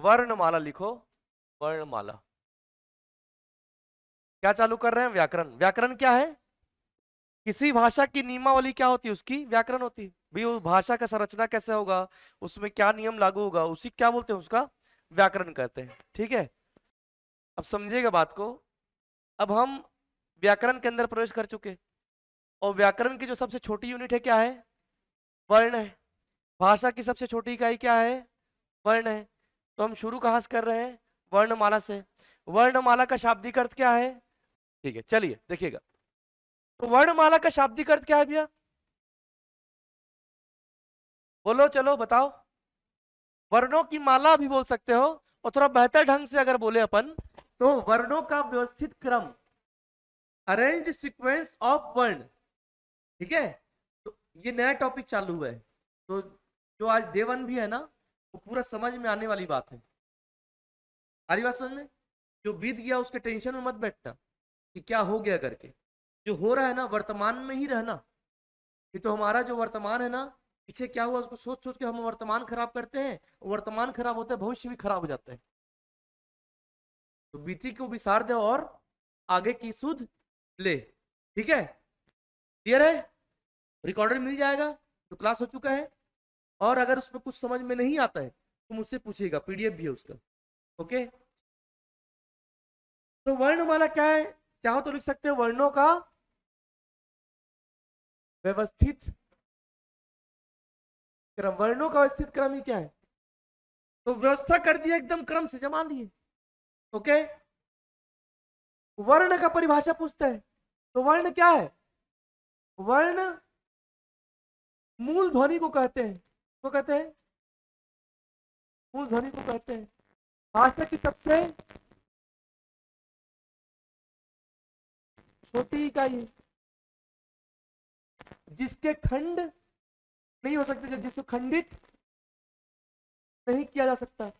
वर्णमाला लिखो, वर्णमाला। क्या चालू कर रहे हैं? व्याकरण। व्याकरण क्या है? किसी भाषा की नियमावली क्या होती है? उसकी व्याकरण होती है। भाई उस भाषा का संरचना कैसे होगा, उसमें क्या नियम लागू होगा, उसी क्या बोलते हैं? उसका व्याकरण कहते हैं। ठीक है, अब समझिएगा बात को। अब हम व्याकरण के अंदर प्रवेश कर चुके, और व्याकरण की जो सबसे छोटी यूनिट है क्या है? वर्ण है। भाषा की सबसे छोटी इकाई क्या है? वर्ण है। तो हम शुरू कहां से कर रहे हैं? वर्णमाला से। वर्णमाला का शाब्दिक अर्थ क्या है? ठीक है, चलिए देखिएगा। तो वर्णमाला का शाब्दिक अर्थ क्या है भैया? बोलो, चलो बताओ। वर्णों की माला भी बोल सकते हो, और थोड़ा बेहतर ढंग से अगर बोले अपन, तो वर्णों का व्यवस्थित क्रम, अरेंज सीक्वेंस ऑफ वर्ण। ठीक है, तो ये नया टॉपिक चालू हुआ है, तो जो आज डे 1 भी है ना, वो पूरा समझ में आने वाली बात है। आ रही बात समझ में? जो बीत गया उसके टेंशन में मत बैठना कि क्या हो गया करके। जो हो रहा है ना, वर्तमान में ही रहना। ये तो हमारा जो वर्तमान है ना, पीछे क्या हुआ उसको सोच सोच के हम वर्तमान खराब करते हैं। वर्तमान खराब होता है, भविष्य भी खराब हो जाता है। तो बीती को विसार दे और आगे की सुध ले। ठीक है, क्लियर है? रिकॉर्डर मिल जाएगा जो क्लास हो चुका है। और अगर उसमें कुछ समझ में नहीं आता है तो मुझसे पूछिएगा, पीडीएफ भी है उसका। ओके, तो वर्णमाला क्या है? चाहो तो लिख सकते हो वर्णों का व्यवस्थित क्रम। वर्णों का व्यवस्थित क्रम ही क्या है? तो व्यवस्था कर दिया एकदम क्रम से, जमा लिए। ओके, वर्ण का परिभाषा पूछता है, तो वर्ण क्या है? वर्ण मूल ध्वनि को कहते हैं। तो कहते हैं मूल ध्वनि को कहते हैं। भाषा की सबसे छोटी इकाई है, जिसके खंड नहीं हो सकते, जिसको खंडित नहीं किया जा सकता।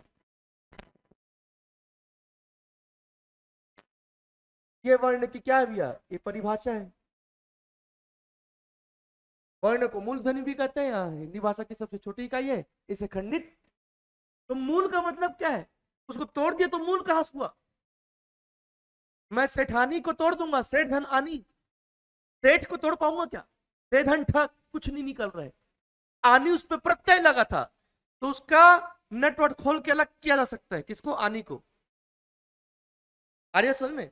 ये वर्ण की क्या है भैया? ये परिभाषा है। वर्ण को मूल ध्वनि भी कहते हैं, यहाँ हिंदी भाषा की सबसे छोटी इकाई है, इसे खंडित। तो मूल का मतलब क्या है? उसको तोड़ दिया तो मूल कहां से हुआ? मैं सेठानी को तोड़ दूंगा, सेठ धन आनी। सेठ को तोड़ पाऊंगा क्या? से धन ठग कुछ नहीं निकल रहा है। आनी उस पर प्रत्यय लगा था, तो उसका नटवट खोल के अलग किया जा सकता है। किसको? आनी को। आर्य समझ में?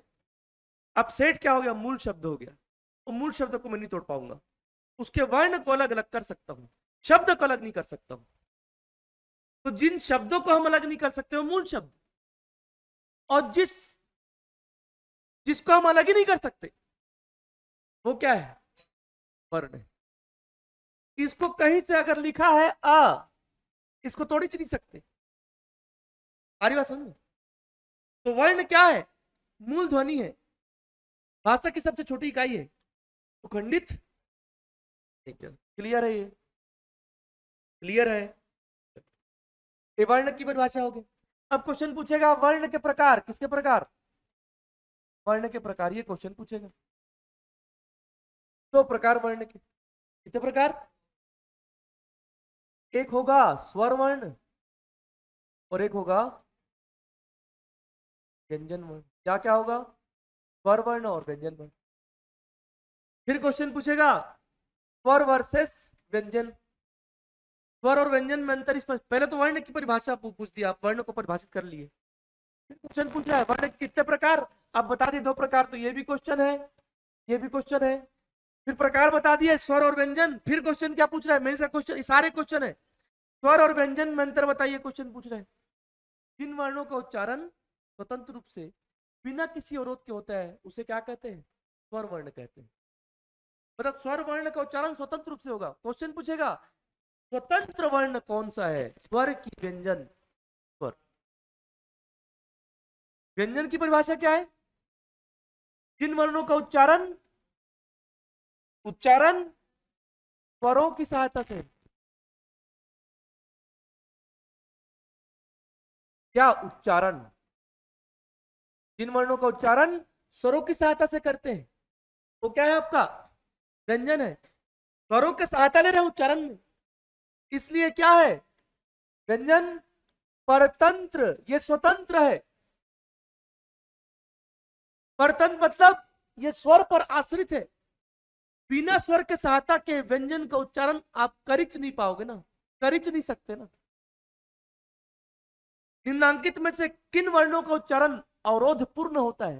अब सेठ क्या हो गया? मूल शब्द हो गया। तो मूल शब्द को मैं नहीं तोड़ पाऊंगा, उसके वर्ण को अलग अलग कर सकता हूं, शब्द को अलग नहीं कर सकता हूं। तो जिन शब्दों को हम अलग नहीं कर सकते वो मूल शब्द, और जिसको हम अलग ही नहीं कर सकते वो क्या है? वर्ण है। इसको कहीं से अगर लिखा है इसको तोड़ ही नहीं सकते। आरी बात समझ में? तो वर्ण क्या है? मूल ध्वनि है, भाषा की सबसे छोटी इकाई है, तो खंडित। क्लियर है? ये क्लियर है? ये वर्ण की परिभाषा होगी। अब क्वेश्चन पूछेगा वर्ण के प्रकार। किसके प्रकार? वर्ण के प्रकार। ये क्वेश्चन पूछेगा। दो प्रकार वर्ण के। कितने प्रकार? एक होगा स्वर वर्ण और एक होगा व्यंजन वर्ण। क्या क्या होगा? स्वर वर्ण और व्यंजन वर्ण। फिर क्वेश्चन पूछेगा स्वर वर्सेस व्यंजन। स्वर और व्यंजन में अंतर स्पष्ट। पहले तो वर्ण की परिभाषा पूछ दिया, आप वर्ण को परिभाषित कर लिए। फिर क्वेश्चन पूछ रहा है वर्ण के कितने प्रकार? आप बता दिए 2 प्रकार, तो ये भी क्वेश्चन है, ये भी क्वेश्चन है। फिर प्रकार बता दिए स्वर और व्यंजन। फिर क्वेश्चन क्या पूछ रहा है? मेन सा क्वेश्चन, सारे क्वेश्चन है। स्वर और व्यंजन में अंतर बताइए, क्वेश्चन पूछ रहे हैं। जिन वर्णों का उच्चारण स्वतंत्र रूप से बिना किसी अवरोध के होता है उसे क्या कहते हैं? स्वर वर्ण कहते हैं। मतलब स्वर वर्ण का उच्चारण स्वतंत्र रूप से होगा। क्वेश्चन पूछेगा स्वतंत्र वर्ण कौन सा है? स्वर की व्यंजन? स्वर। व्यंजन की परिभाषा क्या है? जिन वर्णों का उच्चारण उच्चारण स्वरों की सहायता से, क्या उच्चारण? जिन वर्णों का उच्चारण स्वरों की सहायता से करते हैं वो क्या है आपका? व्यंजन है। स्वरों की सहायता ले रहे हैं उच्चारण में, इसलिए क्या है? व्यंजन। परतंत्र ये स्वतंत्र है। परतंत्र मतलब ये स्वर पर आश्रित है। बिना स्वर के सहायता के व्यंजन का उच्चारण आप कर ही नहीं पाओगे ना, कर ही नहीं सकते ना। निम्नांकित में से किन वर्णों का उच्चारण अवरोध पूर्ण होता है?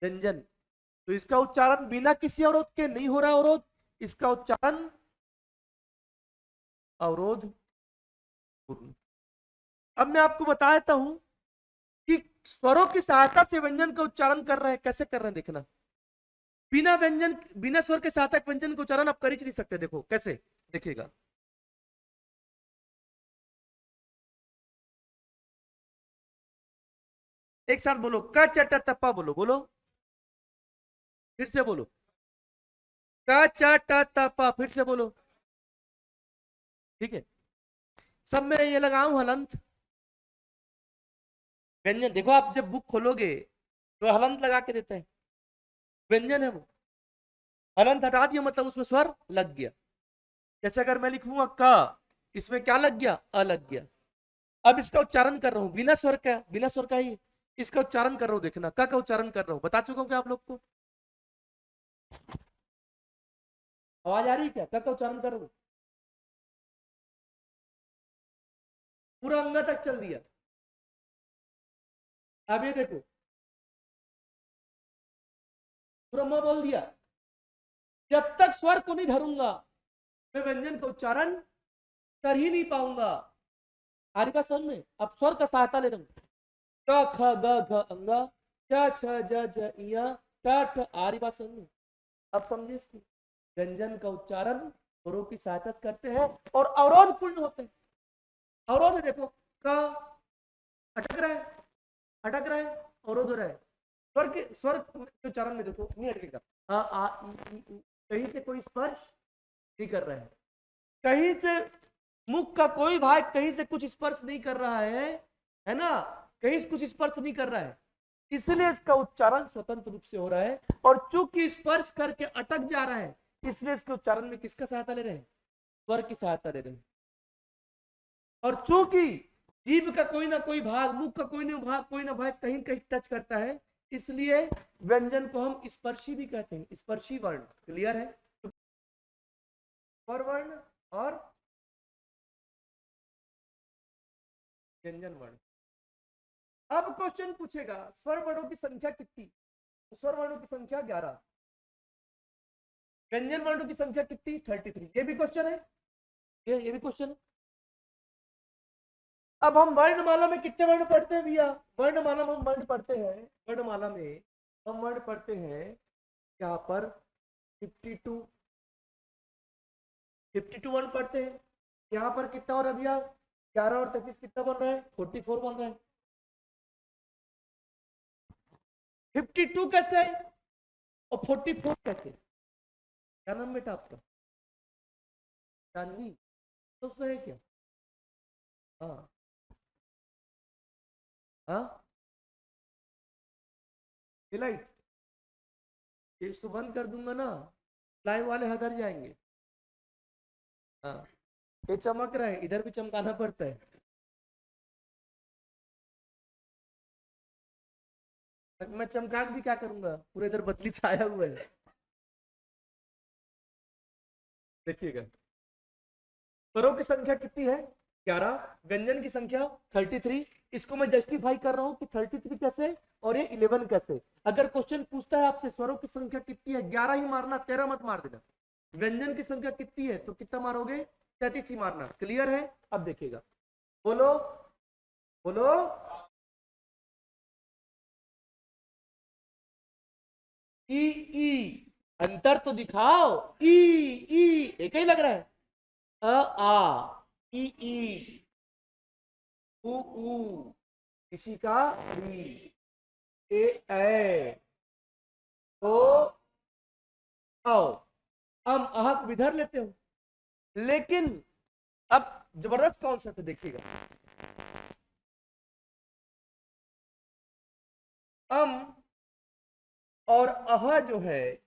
व्यंजन। तो इसका उच्चारण बिना किसी अवरोध के नहीं हो रहा अवरोध, इसका उच्चारण अवरोध पूर्ण। अब मैं आपको बता देता हूं कि स्वरों की सहायता से व्यंजन का उच्चारण कर रहे हैं, कैसे कर रहे हैं देखना। बिना व्यंजन, बिना स्वर के सहायता व्यंजन का उच्चारण आप कर ही नहीं सकते। देखो कैसे, देखिएगा। एक साथ बोलो, क च ट त प बोलो, बोलो फिर से बोलो, क च ट त प, फिर से बोलो। ठीक है, सब में ये लगाऊं हलंत। व्यंजन देखो, आप जब बुक खोलोगे तो हलंत लगा के देते हैं, व्यंजन है वो। हलंत हटा दिया मतलब उसमें स्वर लग गया। जैसे अगर मैं लिखूंगा क, इसमें क्या लग गया? अ लग गया। अब इसका उच्चारण कर रहा हूं बिना स्वर का, बिना स्वर का ही इसका उच्चारण कर रहा हूं, देखना क का उच्चारण कर रहा हूं, बता चुका हूं क्या आप लोग को? आवाज आ रही है क्या? क का उच्चारण कर रहा हूं, पूरा अंग तक चल दिया। अब ये देखो, पूरा म बोल दिया। जब तक स्वर को नहीं धरूंगा मैं व्यंजन का उच्चारण कर ही नहीं पाऊंगा। आ रही बात समझ में? अब स्वर का सहायता ले रहा हूं, क ख ग घ अंग, च छ ज झ इया, ट ठ। आ रही बात समझ में? अब समझिए इसको, व्यंजन का उच्चारण स्वरों की सहायता से करते हैं और अवरोध पूर्ण होते हैं। अवरोध है देखो, क अटक रहा है, अटक रहा है, अवरोध हो रहा है। स्वर के, स्वर के उच्चारण में देखो नहीं अटकेगा। आ आ ई उ, कहीं से कोई स्पर्श नहीं कर रहा है, कहीं से मुख का कोई भाग कहीं से कुछ स्पर्श नहीं कर रहा है ना, कहीं से कुछ स्पर्श नहीं कर रहा है, इसलिए इसका उच्चारण स्वतंत्र रूप से हो रहा है। और चूंकि स्पर्श करके अटक जा रहा है, इसलिए इसके उच्चारण में किसका सहायता ले रहे हैं? स्वर की सहायता ले रहे हैं। और चूंकि जीभ का कोई ना कोई भाग, मुख का कोई ना भाग, कोई ना भाग कहीं कहीं टच करता है, इसलिए व्यंजन को हम स्पर्शी भी कहते हैं, स्पर्शी वर्ण। क्लियर है? स्वर वर्ण और व्यंजन वर्ण। अब क्वेश्चन पूछेगा स्वर वर्णों की संख्या कितनी? तो स्वर वर्णों की संख्या 11, व्यंजन वर्णों की संख्या कितनी? 33। ये भी क्वेश्चन है, ये भी क्वेश्चन है। अब हम वर्णमाला में कितने वर्ण पढ़ते हैं भैया? वर्णमाला में हम वर्ण पढ़ते हैं, वर्णमाला में हम वर्ण पढ़ते हैं यहाँ पर 52, 52 वर्ण पढ़ते हैं। यहाँ पर कितना हो रहा है भैया? 11 और 33 कितना बन रहा है? 44 बन रहा है। 52 कैसे और 44 कैसे? क्या नाम बेटा आपका? जानवी? तो है क्या? हाँ हाँ, लाइट, इसको बंद कर दूंगा ना, लाइव वाले हदर जाएंगे। हाँ, ये चमक रहा है, इधर भी चमकाना पड़ता है। मैं चमका भी क्या करूंगा, पूरे इधर बदली छाया हुआ है। देखिएगा, स्वरों की संख्या कितनी है? 11, व्यंजन की संख्या 33। इसको मैं जस्टिफाई कर रहा हूं कि 33 कैसे और ये 11 कैसे। अगर क्वेश्चन पूछता है आपसे स्वरों की संख्या कितनी है, 11 ही मारना, 13 मत मार देना। व्यंजन की संख्या कितनी है तो कितना मारोगे? 33 ही मारना। क्लियर है? अब देखिएगा, बोलो बोलो। ई ई, अंतर तो दिखाओ। ई ई एक ही लग रहा है। अ आ, ई ई, उ ऊ, किसी का री, ए ओ औ। हम अह को विधर लेते हो, लेकिन अब जबरदस्त कॉन्सेप्ट है, देखिएगा। अम और अह जो है,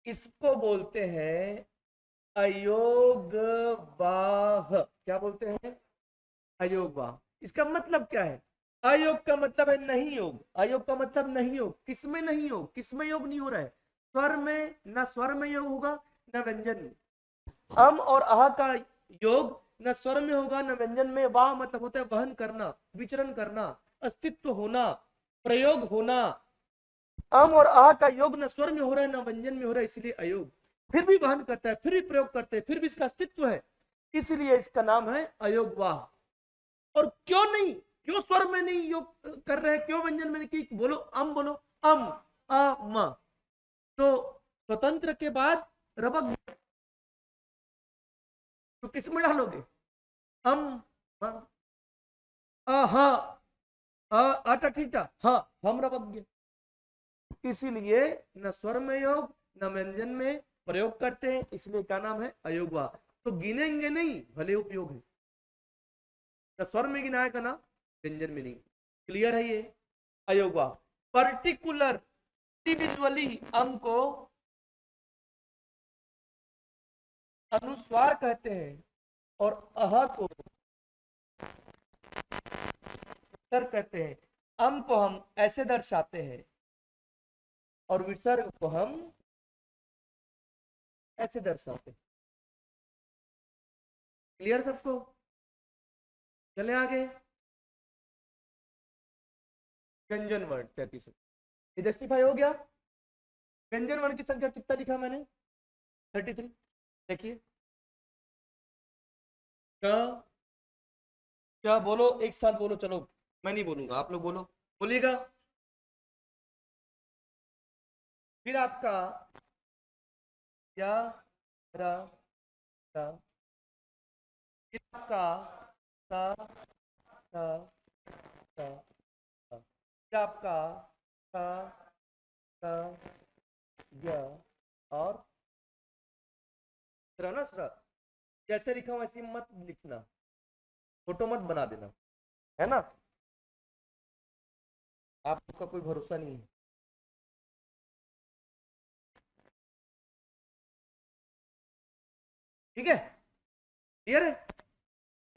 इसको बोलते हैं अयोगवाह। क्या बोलते हैं? अयोग वाह। इसका मतलब क्या है? अयोग का मतलब है नहीं योग, अयोग का मतलब नहीं योग। किसमें नहीं योग? किसमें योग नहीं हो रहा है? स्वर में, ना स्वर में योग होगा ना व्यंजन में। अम और अह का योग न स्वर में होगा न व्यंजन में। वाह मतलब होता है वहन करना, विचरण करना, अस्तित्व होना, प्रयोग होना। अम और आ का योग न स्वर में हो रहा है न व्यंजन में हो रहा है, इसलिए अयोग। फिर भी वहन करता है, फिर भी प्रयोग करते हैं, फिर भी इसका अस्तित्व है, इसलिए इसका नाम है अयोग वाह। और क्यों नहीं, क्यों स्वर में नहीं योग कर रहे हैं, क्यों व्यंजन में नहीं? बोलो अम, बोलो अम, अ म। तो स्वतंत्र के बाद रबक, तो किस में डालोगे? अम, हा, अटीटा हाँ, हम रबक। इसीलिए न स्वर में योग न व्यंजन में प्रयोग करते हैं, इसलिए क्या नाम है? अयोगवा। तो गिनेंगे नहीं, भले उपयोग है। न स्वर में गिनाया का ना व्यंजन में नहीं। क्लियर है ये? अयोगवा। पर्टिकुलर, इंडिविजुअली अम को अनुस्वार कहते हैं और अह को विसर्ग कहते हैं। अम को हम ऐसे दर्शाते हैं और विसर्ग को हम ऐसे दर्शाते हैं। क्लियर सबको? चले आगे। व्यंजन वर्ण 33, ये जस्टिफाई हो गया। व्यंजन वर्ण की संख्या कितना लिखा मैंने? 33। देखिए क्या, क्या बोलो एक साथ बोलो, चलो मैं नहीं बोलूंगा, आप लोग बोलो, बोलिएगा। फिर आपका या रा, रा, फिर आपका सा, सा, सा, सा, फिर आपका सा, सा, य, और ना सर, जैसे लिखा वैसे मत लिखना, फोटो मत बना देना, है ना? आपका कोई भरोसा नहीं है। ठीक है? क्लियर है?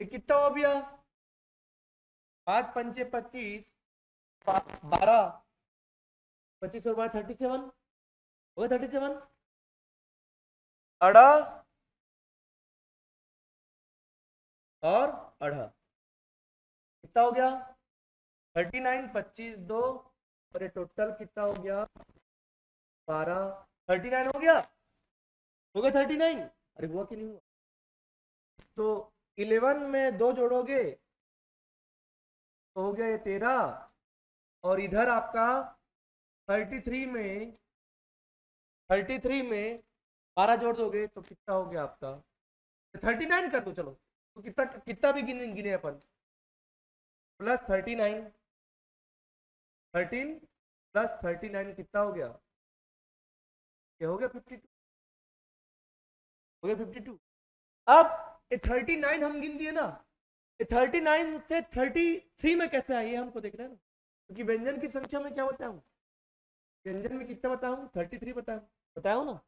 ये कितना हो गया? 5 पंचे 25, 12, 25 और 37 हो गया। 37 अड़ा और अढ़ा कितना हो गया? 39, 25 2, और ये टोटल कितना हो गया? 12, 39 हो गया। हो गया 39। अरे हुआ कि नहीं हुआ? तो 11 में 2 जोड़ोगे तो हो गया ये 13, और इधर आपका 33 में, 33 में 12 जोड़ दोगे तो कितना हो गया आपका? 39 कर दो चलो, तो कितना कितना भी गिने गिने अपन, प्लस 39, 13 प्लस 39 कितना हो गया? ये हो गया 52, हो गया 52। अब ये 39 हम गिन दिए ना, ये 39 से 33 में कैसे आए ये हमको देखना है ना, क्योंकि व्यंजन की संख्या में क्या बताऊं? व्यंजन में कितना बताऊं? 33 बताऊं, बताया ना?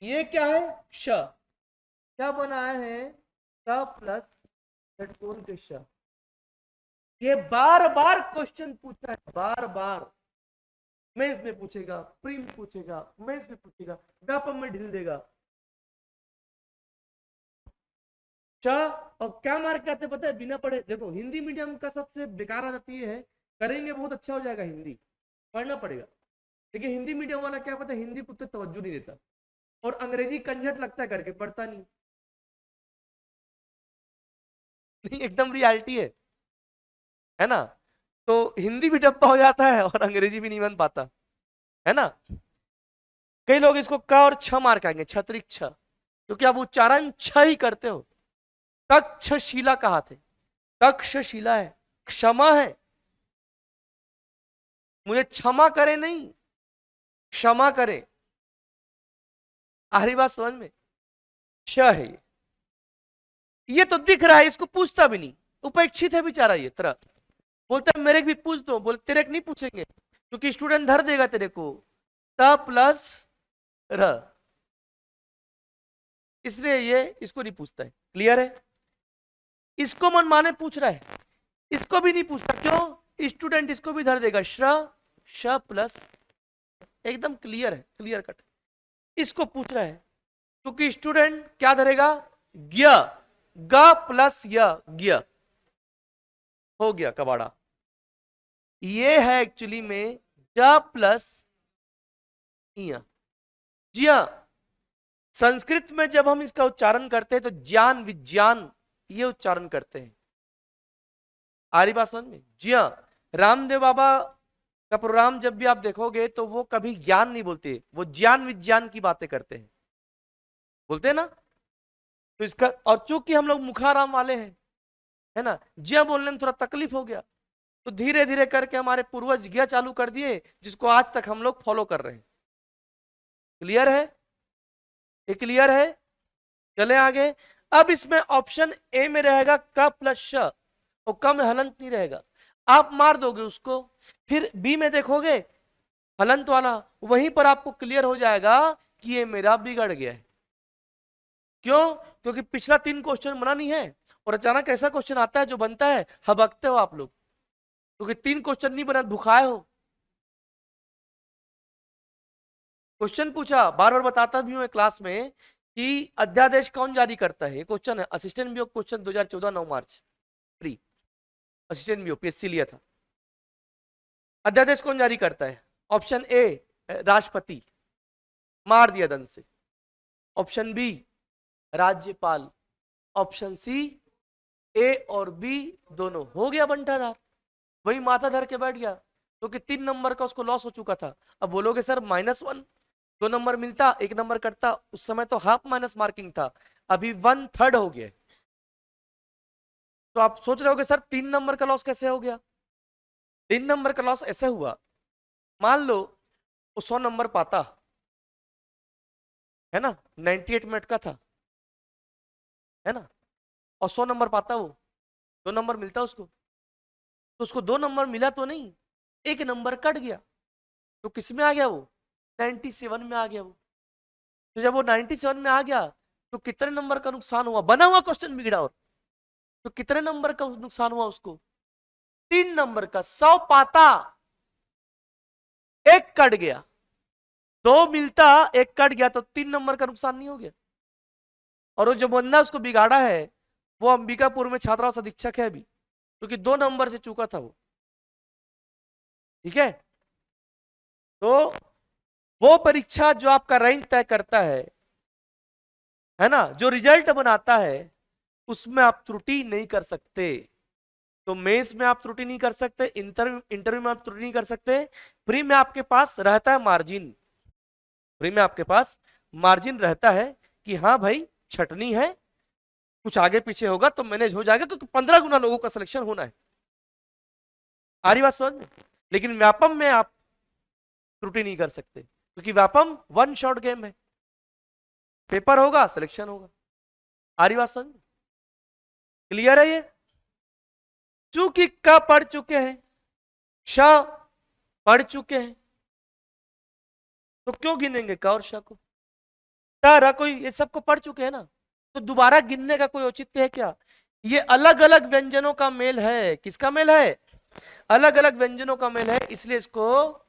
ये क्या है? श, क्या बनाया है? स प्लस षटकोण के श। ये बार बार क्वेश्चन पूछा है, बार बार। मेंस में पूछेगा, प्री में पूछेगा, मेंस में पूछेगा, व्यापम में ढील देगा। च, और क्या मार्क आते पता है? बिना पढ़े। देखो हिंदी मीडियम का सबसे बेकार आदत ये है, करेंगे बहुत अच्छा हो जाएगा, हिंदी पढ़ना पड़ेगा, लेकिन हिंदी मीडियम वाला क्या पता, हिंदी को तो तवज्जो नहीं देता, और अंग्रेजी कंजट लगता है करके पढ़ता नहीं। नहीं, एकदम रियलिटी है ना? तो हिंदी भी डब्बा हो जाता है और अंग्रेजी भी नहीं बन पाता, है ना? कई लोग इसको क और छ मार्क आएंगे, छत्रिक छ, क्योंकि आप उच्चारण छ ही करते हो। तक्षशिला कहा थे? तक्षशिला है, क्षमा है, मुझे क्षमा करे नहीं, क्षमा करे। आखिरी बात समझ में? छ है ये तो दिख रहा है, इसको पूछता भी नहीं, उपेक्षित है बेचारा ये तरह। बोलता है मेरे भी पूछ दो, बोल तेरे नहीं पूछेंगे क्योंकि स्टूडेंट धर देगा तेरे को, त प्लस र, इसलिए ये इसको नहीं पूछता है। क्लियर है? इसको मनमाने पूछ रहा है, इसको भी नहीं पूछता। क्यों? स्टूडेंट इसको भी धर देगा, श प्लस, एकदम क्लियर है, क्लियर कट। इसको पूछ रहा है क्योंकि स्टूडेंट क्या धरेगा, ग, ग प्लस य, ग, हो गया कबाड़ा। ये है एक्चुअली में ज प्लस इया, जिया। संस्कृत में जब हम इसका उच्चारण करते हैं तो ज्ञान विज्ञान ये उच्चारण करते हैं। आ रही बात समझ में? जिया। रामदेव बाबा का प्रोग्राम जब भी आप देखोगे तो वो कभी ज्ञान नहीं बोलते, वो ज्ञान विज्ञान की बातें करते हैं, बोलते हैं ना। तो इसका, और चूंकि हम लोग मुखाराम वाले हैं, है ना, जिया बोलने में थोड़ा तकलीफ हो गया, तो धीरे धीरे करके हमारे पूर्वज ज्ञा चालू कर दिए, जिसको आज तक हम लोग फॉलो कर रहे हैं। क्लियर है? ये क्लियर है? चले आगे। अब इसमें ऑप्शन ए में रहेगा क प्लस श, और क में हलंत नहीं रहेगा, आप मार दोगे उसको। फिर बी में देखोगे हलंत वाला, वहीं पर आपको क्लियर हो जाएगा कि ये मेरा बिगड़ गया है। क्यों? क्योंकि पिछला 3 क्वेश्चन बना नहीं है, और अचानक ऐसा क्वेश्चन आता है जो बनता है, हबकते हो आप लोग, क्योंकि 3 क्वेश्चन नहीं बना, भुखाए हो। क्वेश्चन पूछा, बार बार बताता भी हूं क्लास में कि अध्यादेश कौन जारी करता है, ये क्वेश्चन है, असिस्टेंट बीओ क्वेश्चन 2014 9 मार्च, प्री असिस्टेंट बीओ पीएससी लिया था। अध्यादेश कौन जारी करता है? ऑप्शन ए राष्ट्रपति, मार दिया दंड से। ऑप्शन बी राज्यपाल। ऑप्शन सी ए और बी दोनों। हो गया बंटाधार, वही माथा धर के बैठ गया, क्योंकि 3 नंबर का उसको लॉस हो चुका था। अब बोलोगे सर -1, 2 नंबर मिलता, 1 नंबर कटता, उस समय तो हाफ माइनस मार्किंग था, अभी 1/3 हो गया। तो आप सोच रहे होगे सर 3 नंबर का लॉस कैसे हो गया? 3 नंबर का लॉस ऐसे हुआ, मान लो वो 100 नंबर पाता है ना, 98 मिनट का था, है ना, और 100 नंबर पाता, वो 2 नंबर मिलता उसको, तो उसको 2 नंबर मिला तो नहीं, 1 नंबर कट गया, तो किस में आ गया वो? 97 में आ गया वो। तो जब वो 97 में आ गया तो कितने नंबर का नुकसान हुआ? बना हुआ क्वेश्चन बिगड़ा, और तो कितने नंबर का नुकसान हुआ उसको? 3 नंबर का। 100 पाता, 1 कट गया, 2 मिलता, 1 कट गया, तो 3 नंबर का नुकसान नहीं हो गया। और वो जो बंदा उसको बिगाड़ा है वो अंबिकापुर में छात्रावास अधीक्षक है अभी, क्योंकि 2 नंबर से चूका था वो। ठीक है, तो वो परीक्षा जो आपका रैंक तय करता है ना, जो रिजल्ट बनाता है, उसमें आप त्रुटि नहीं कर सकते। तो मेंस में आप त्रुटि नहीं कर सकते, इंटरव्यू में आप त्रुटि नहीं कर सकते। प्री में आपके पास रहता है मार्जिन, प्री में आपके पास मार्जिन रहता है कि हाँ भाई छटनी है, कुछ आगे पीछे होगा तो मैनेज हो जाएगा, क्योंकि 15 गुना लोगों का सिलेक्शन होना है। आ रही बात समझ में? लेकिन व्यापम में आप त्रुटि नहीं कर सकते, क्योंकि व्यापम 1 शॉट गेम है, पेपर होगा सिलेक्शन होगा। आ रही बात समझ में? क्लियर है ये? चूंकि क पढ़ चुके हैं, श पढ़ चुके हैं, तो क्यों गिनेंगे क और श को? कोई ये सबको पढ़ चुके हैं ना, तो दोबारा गिनने का कोई औचित्य है क्या? ये अलग अलग व्यंजनों का मेल है। किसका मेल है? अलग अलग व्यंजनों का मेल है, इसलिए इसको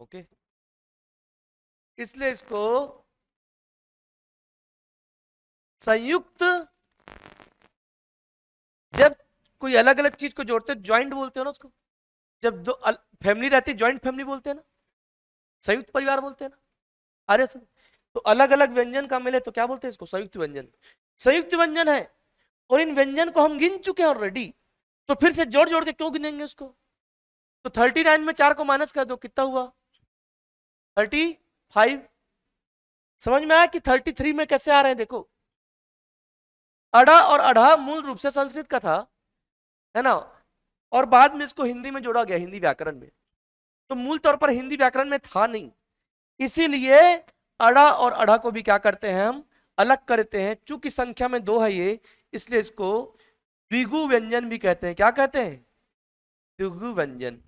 ओके, इसलिए इसको संयुक्त, जब कोई अलग अलग चीज को जोड़ते हैं ज्वाइंट बोलते हो ना उसको। जब दो फैमिली रहती है ज्वाइंट फैमिली बोलते हैं ना, संयुक्त परिवार बोलते हैं ना। अरे सुन, तो अलग अलग व्यंजन का मिले तो क्या बोलते हैं इसको? संयुक्त व्यंजन। संयुक्त व्यंजन है, और इन व्यंजन को हम गिन चुके हैं ऑलरेडी, तो फिर से जोड़ जोड़ के क्यों गिनेंगे उसको? तो 39 में 4 को माइनस कर दो, कितना हुआ? 35। समझ में आया कि 33 में कैसे आ रहे हैं? देखो, अड़ा और अढ़ा मूल रूप से संस्कृत का था, है ना, और बाद में इसको हिंदी में जोड़ा गया, हिंदी व्याकरण में। तो मूल तौर पर हिंदी व्याकरण में था नहीं, इसीलिए अड़ा और अढ़ा को भी क्या करते हैं हम? अलग करते हैं। चूंकि संख्या में 2 है ये, इसलिए इसको द्विगु व्यंजन भी कहते हैं। क्या कहते हैं? द्विगु व्यंजन।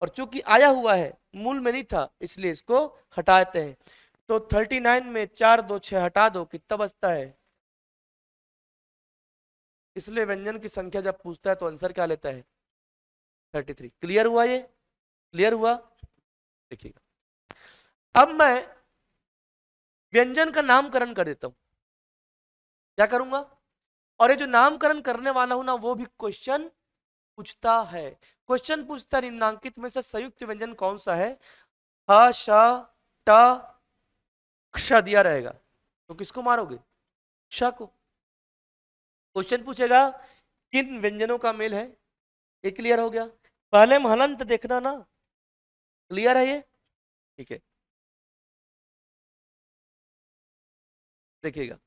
और चूंकि आया हुआ है, मूल में नहीं था, इसलिए इसको हटाते हैं। तो 39 में 4 2 6 हटा दो, कितना बचता है? इसलिए व्यंजन की संख्या जब पूछता है तो आंसर क्या लेता है? 33। क्लियर हुआ? ये क्लियर हुआ? देखिएगा, अब मैं व्यंजन का नामकरण कर देता हूं। क्या करूंगा? और ये जो नामकरण करने वाला हूं ना, वो भी क्वेश्चन पूछता है। क्वेश्चन पूछता है निम्नांकित में से संयुक्त व्यंजन कौन सा है? ह श ट क्ष दिया रहेगा, तो किसको मारोगे? श को। क्वेश्चन पूछेगा किन व्यंजनों का मेल है? ये क्लियर हो गया। पहले में हलंत देखना ना, क्लियर है ये? ठीक है, देखिएगा।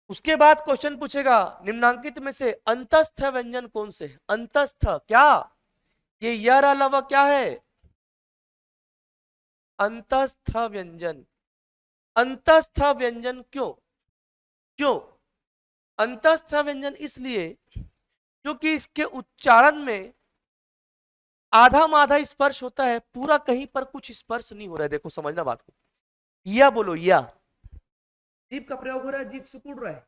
उसके बाद क्वेश्चन पूछेगा निम्नांकित में से अंतस्थ व्यंजन कौन से? अंतस्थ क्या? ये यार अलावा क्या है? अंतस्थ व्यंजन। अंतस्थ व्यंजन क्यों? क्यों अंतस्थ व्यंजन? इसलिए क्योंकि इसके उच्चारण में आधा माधा स्पर्श होता है, पूरा कहीं पर कुछ स्पर्श नहीं हो रहा है। देखो समझना बात को, या बोलो या। जीभ का प्रयोग हो रहा है, जीभ सिकुड़ रहा है,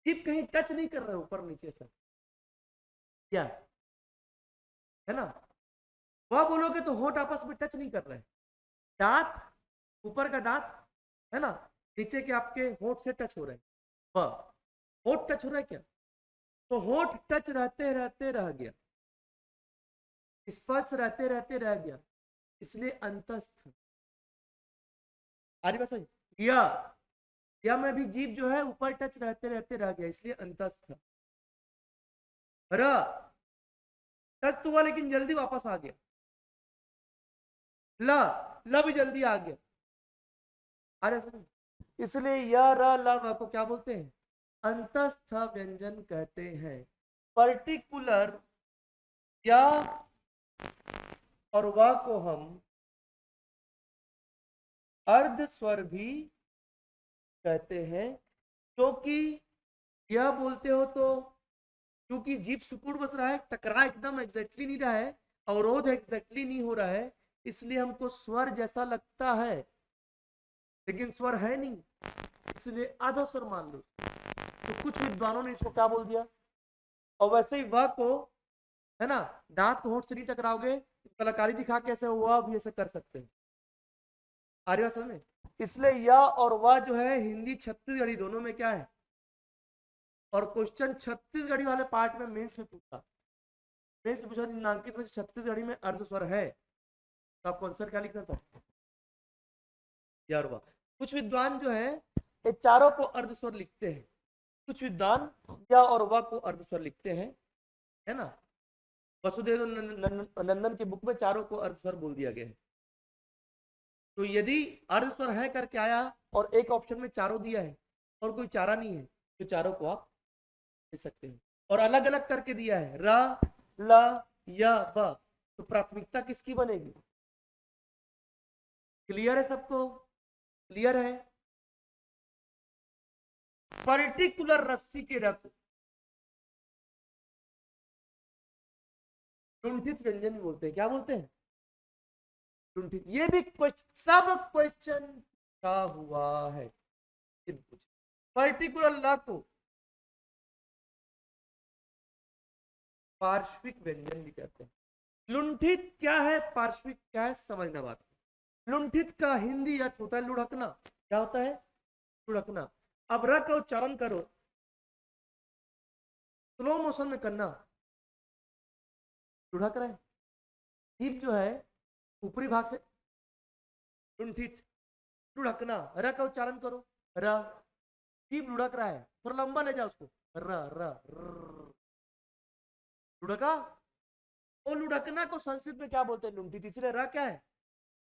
जीभ कहीं टच नहीं कर रहा है ऊपर नीचे से, या है ना? वह बोलोगे तो होठ आपस में टच नहीं कर रहे हैं, दांत, ऊपर का दांत है ना, नीचे के आपके होठ से टच हो रहे हैं, वह होठ टच हो रहा है क्या? तो होठ टच रहते रहते रह गया, स्पर्श रहते रहते रह गया, इसलिए अंतस्थ। आ रही बात समझ? या में भी जीभ जो है ऊपर टच रहते रहते रह गया, इसलिए अंतस्थ। र टच तो हुआ लेकिन जल्दी वापस आ गया। ल ल भी जल्दी आ गया। अरे सुनो, इसलिए य र ल को क्या बोलते हैं? अंतस्थ व्यंजन कहते हैं। पर्टिकुलर या और व को हम अर्ध स्वर भी कहते हैं, क्योंकि यह बोलते हो तो क्योंकि जीभ सुकुड़ बस रहा है, टकरा एकदम एग्जैक्टली नहीं रहा है, अवरोध एग्जैक्टली नहीं हो रहा है, इसलिए हमको स्वर जैसा लगता है लेकिन स्वर है नहीं, इसलिए आधा स्वर मान लो। तो कुछ विद्वानों ने इसको क्या बोल दिया। और वैसे ही वह को है ना, दांत को होठ से नहीं टकराओगे, कलाकारी दिखा के ऐसे वह भी ऐसे कर सकते हैं। आर्य समझ में? इसलिए यह और वह जो है हिंदी छत्तीसगढ़ी दोनों में क्या है? और क्वेश्चन छत्तीसगढ़ी वाले पार्ट में मेंस में पूछा, मेंस पूछा निम्नांकित में छत्तीसगढ़ी में अर्ध स्वर है, तो आपको आंसर क्या लिखना था? यार वाह। कुछ विद्वान जो है ये चारों को अर्ध स्वर लिखते हैं, कुछ विद्वान या और वाह को अर्ध स्वर लिखते हैं, है ना? वसुदेव नंदन की बुक में चारों को अर्ध स्वर बोल दिया गया है। तो यदि अर्ध स्वर है करके आया और एक ऑप्शन में चारों दिया है और कोई चारा नहीं है, तो चारों को आप ले सकते हैं। और अलग अलग करके दिया है र ल य व, तो प्राथमिकता किसकी बनेगी? क्लियर है सबको? क्लियर है? पर्टिकुलर रस्सी के रख लुंठित व्यंजन बोलते हैं। क्या बोलते हैं? लुंठित। ये भी सब क्वेश्चन का हुआ है। पर्टिकुलर ला को पार्श्विक व्यंजन भी कहते हैं। लुंठित क्या है, पार्श्विक क्या है, समझना बात। लुंठित का हिंदी अर्थ होता है लुढ़कना। क्या होता है? लुढ़कना। अब र का उच्चारण करो, स्लो मोशन में करना, लुढ़क रहे। जीभ जो है ऊपरी भाग से लुंठित, लुढ़कना। र का उच्चारण करो, र। जीभ लुढ़क रहा है, थोड़ा लंबा ले जाओ उसको, र र लुढ़का। और लुढ़कना को संस्कृत में क्या बोलते हैं? लुंठित। इसलिए र क्या है?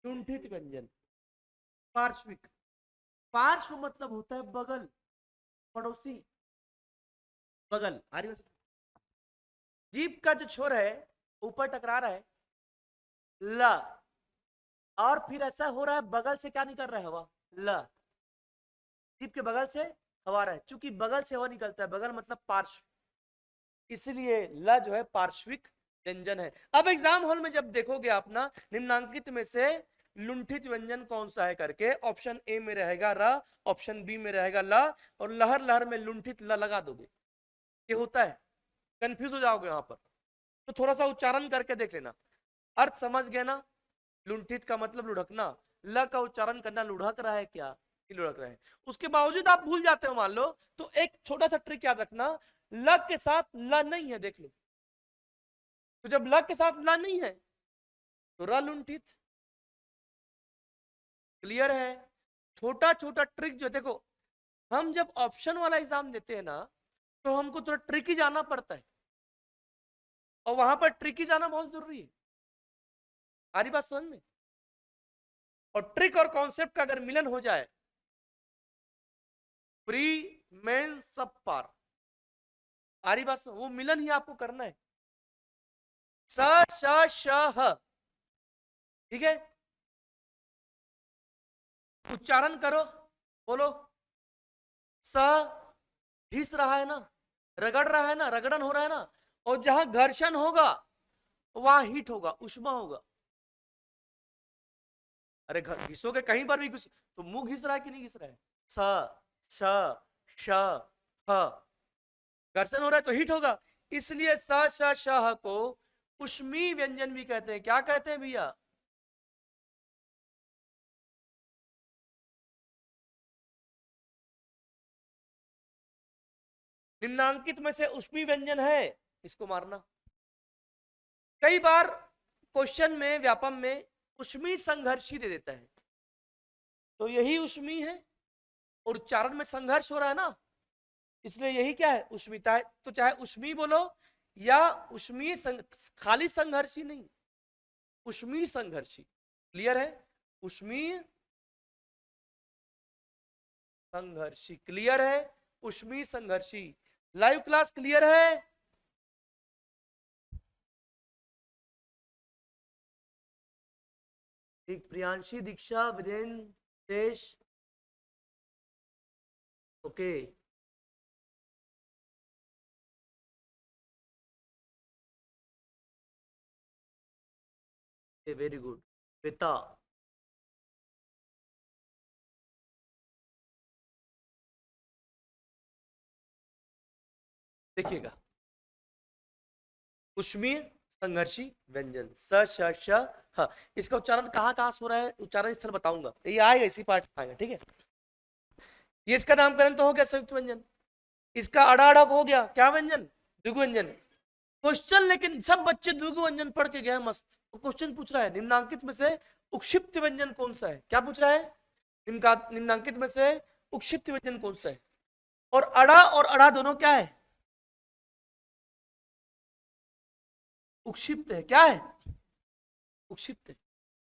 लुंठित व्यंजन। पार्श्विक, पार्श्व मतलब होता है बगल, पड़ोसी, बगल। आ रही? जीभ का जो छोर है ऊपर टकरा रहा है ल, और फिर ऐसा हो रहा है बगल से क्या निकल रहा है? हवा। ल, जीभ के बगल से हवा रहा है, चूंकि बगल से हवा निकलता है, बगल मतलब पार्श्व, इसलिए ल जो है पार्श्विक व्यंजन है। अब एग्जाम हॉल में जब देखोगे आप ना, निम्नांकित में से लुंठित व्यंजन कौन सा है करके, ऑप्शन ए में रहेगा र, ऑप्शन बी में रहेगा ल, और लहर लहर में लुंठित ल लगा दोगे, ये होता है, कंफ्यूज हो जाओगे वहां पर। तो थोड़ा सा उच्चारण करके देख लेना, अर्थ समझ गए ना। लुंठित का मतलब लुढ़कना, ल का उच्चारण करना, लुढ़क रहा है क्या, लुढ़क रहा है। उसके बावजूद आप भूल जाते हो मान लो, तो एक छोटा सा ट्रिक याद रखना, ल के साथ ल नहीं है, देख लो, तो जब ल के साथ ल नहीं है तो र लुंठित। क्लियर है। छोटा छोटा ट्रिक जो, देखो हम जब ऑप्शन वाला एग्जाम देते हैं ना, तो हमको थोड़ा ट्रिकी जाना पड़ता है, और वहां पर ट्रिकी जाना बहुत जरूरी है। आ रही बात समझ में? और ट्रिक और कॉन्सेप्ट का अगर मिलन हो जाए, प्री मेन सब पार, आ रही बात, वो मिलन ही आपको करना है। स श श ह, ठीक है, उच्चारण करो, बोलो। स घिस रहा है ना, रगड़ रहा है ना, रगड़न हो रहा है ना, और जहां घर्षण होगा वहां हीट होगा, उष्मा होगा। अरे घिसोगे कहीं पर भी घिस, तो मुंह घिस रहा है कि नहीं घिस रहा है? स श श ह, घर्षण हो रहा है तो हीट होगा, इसलिए स श श ह को उष्मी व्यंजन भी कहते हैं। क्या कहते हैं भैया? निम्नांकित में से उष्मी व्यंजन है, इसको मारना। कई बार क्वेश्चन में, व्यापम में उष्मी संघर्षी दे देता है, तो यही उष्मी है, और उच्चारण में संघर्ष हो रहा है ना, इसलिए यही क्या है, उष्मिता है। तो चाहे उष्मी बोलो या उष्मी खाली संघर्षी नहीं, उष्मी संघर्षी। क्लियर है? उष्मी संघर्षी, क्लियर है, उष्मी संघर्षी। लाइव क्लास क्लियर है? एक प्रियांशी, दीक्षा, वीरेंद्र, तेज, ओके, वेरी गुड बेटा। देखिएगा, उष्मीय संघर्षी व्यंजन स श श ह, इसका उच्चारण कहाँ कहाँ से हो रहा है, उच्चारण स्थल बताऊंगा, ये आएगा, इसी पार्ट आएगा, ठीक है। ये इसका नामकरण तो हो गया संयुक्त व्यंजन, इसका अड़ा अड़ा हो गया क्या व्यंजन, द्विगु व्यंजन। क्वेश्चन लेकिन सब बच्चे द्विगु व्यंजन पढ़ के गए मस्त, तो क्वेश्चन पूछ रहा है निम्नांकित में से उक्षिप्त व्यंजन कौन सा है, क्या पूछ रहा है, निम्नांकित में से उक्षिप्त व्यंजन कौन सा है, और अड़ा दोनों क्या है, उक्षिप्त है, क्या है, उक्षिप्त है।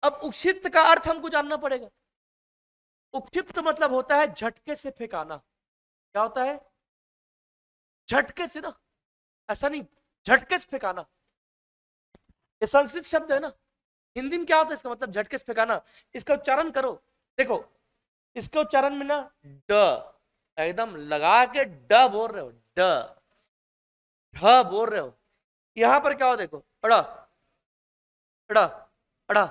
अब उक्षिप्त का अर्थ हमको जानना पड़ेगा। उक्षिप्त मतलब होता है झटके से फेंकाना। क्या होता है? झटके से ना, ऐसा नहीं, झटके से फेंकाना। ये संस्कृत शब्द है ना, हिंदी में क्या होता है इसका मतलब, झटके से फेंकाना। इसका उच्चारण करो, देखो इसके उच्चारण में ना ड, एकदम लगा के ड बोल रहे हो, ड ढ बोल रहे हो। यहां पर क्या हो, देखो अड़ा अड़ा अड़ा,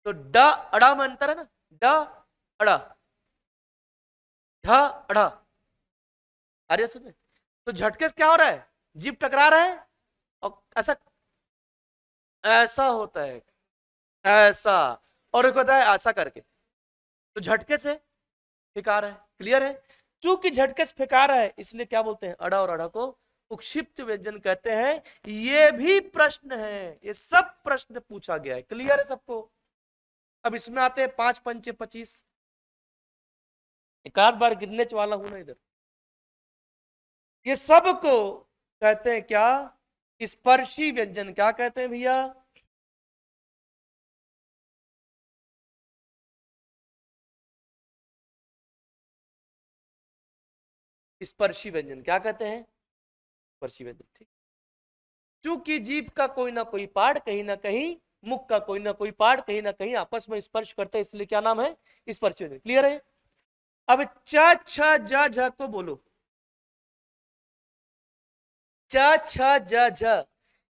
तो ड अड़ा में अंतर है ना, ड अड़ा ढ अड़ा, अरे सुन, तो झटके से क्या हो रहा है, जीभ टकरा रहा है, और ऐसा ऐसा होता है, ऐसा, और एक होता है ऐसा करके, तो झटके से फेंका रहा है। क्लियर है? चूंकि झटके से फेंका रहा है, इसलिए क्या बोलते हैं, अड़ा और अड़ा को उक्षिप्त व्यंजन कहते हैं। ये भी प्रश्न है, ये सब प्रश्न पूछा गया है। क्लियर है सबको? अब इसमें आते हैं 5 पंचे 25, एक आध बार गिरने वाला हूं ना इधर। ये सब को कहते हैं क्या, स्पर्शी व्यंजन। क्या कहते हैं भैया? स्पर्शी व्यंजन। क्या कहते हैं? स्पर्शी व्यंजन। ठीक, चूंकि जीभ का कोई ना कोई पार्ट कहीं ना कहीं, मुख का कोई ना कोई पार्ट कहीं ना कहीं आपस में स्पर्श करते हैं, इसलिए क्या नाम है, स्पर्शी व्यंजन। क्लियर है? अब च छ ज झ को बोलो, च छ ज झ,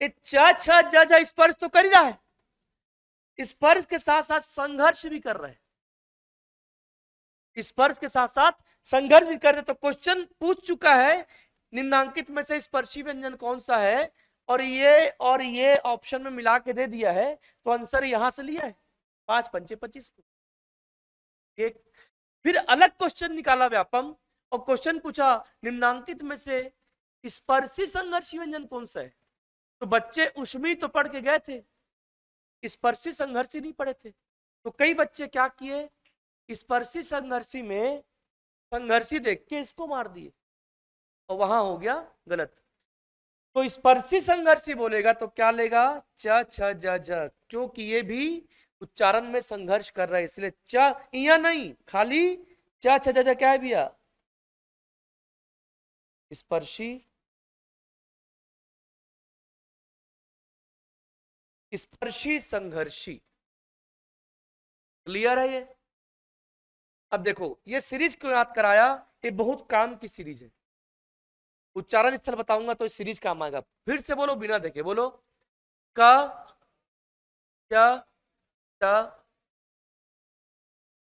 ये च छ ज झ स्पर्श तो कर ही रहा है, स्पर्श के साथ साथ संघर्ष भी कर रहे हैं, स्पर्श के साथ साथ संघर्ष भी कर रहे। तो क्वेश्चन पूछ चुका है निम्नांकित में से स्पर्शी व्यंजन कौन सा है, और ये ऑप्शन में मिला के दे दिया है, तो आंसर यहां से लिया है 5 पंचे 25 को। एक फिर अलग क्वेश्चन निकाला व्यापम, और क्वेश्चन पूछा निम्नांकित में से स्पर्शी संघर्षी व्यंजन कौन सा है। तो बच्चे उष्मी तो पढ़ के गए थे, स्पर्शी संघर्षी नहीं पढ़े थे। तो कई बच्चे क्या किए, स्पर्शी संघर्षी में संघर्षी देख के इसको मार दिए, और वहां हो गया गलत। तो स्पर्शी संघर्षी बोलेगा तो क्या लेगा, च छ ज झ, क्योंकि ये भी उच्चारण में संघर्ष कर रहा है, इसलिए च या नहीं, खाली च छ ज झ क्या है भैया, स्पर्शी स्पर्शी संघर्षी। क्लियर है ये। अब देखो ये सीरीज क्यों याद कराया, ये बहुत काम की सीरीज है, उच्चारण स्थल बताऊंगा तो सीरीज काम आएगा। फिर से बोलो बिना देखे, बोलो क च ट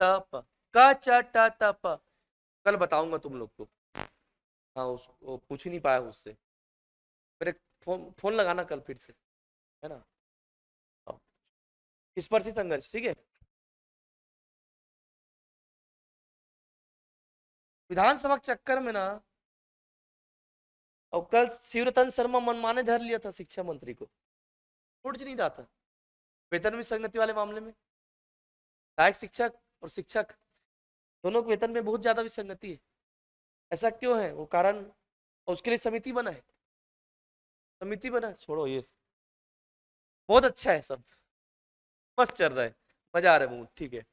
त प, क च ट त प। कल बताऊंगा तुम लोग को, हाँ उसको पूछ ही नहीं पाया उससे, मेरे फोन फोन लगाना कल फिर से, है ना। हाँ, स्पर्शी संघर्ष, ठीक है। विधानसभा के चक्कर में ना, और कल शिवरतन शर्मा मनमाने धर लिया था शिक्षा मंत्री को, उठ नहीं रहा था वेतन विसंगति वाले मामले में। सहायक शिक्षक और शिक्षक दोनों के वेतन में बहुत ज्यादा विसंगति है। ऐसा क्यों है, वो कारण, और उसके लिए समिति बना है, समिति बना, छोड़ो ये बहुत अच्छा है, सब मस्त चल रहा है, मजा आ रहा है, मूड ठीक है।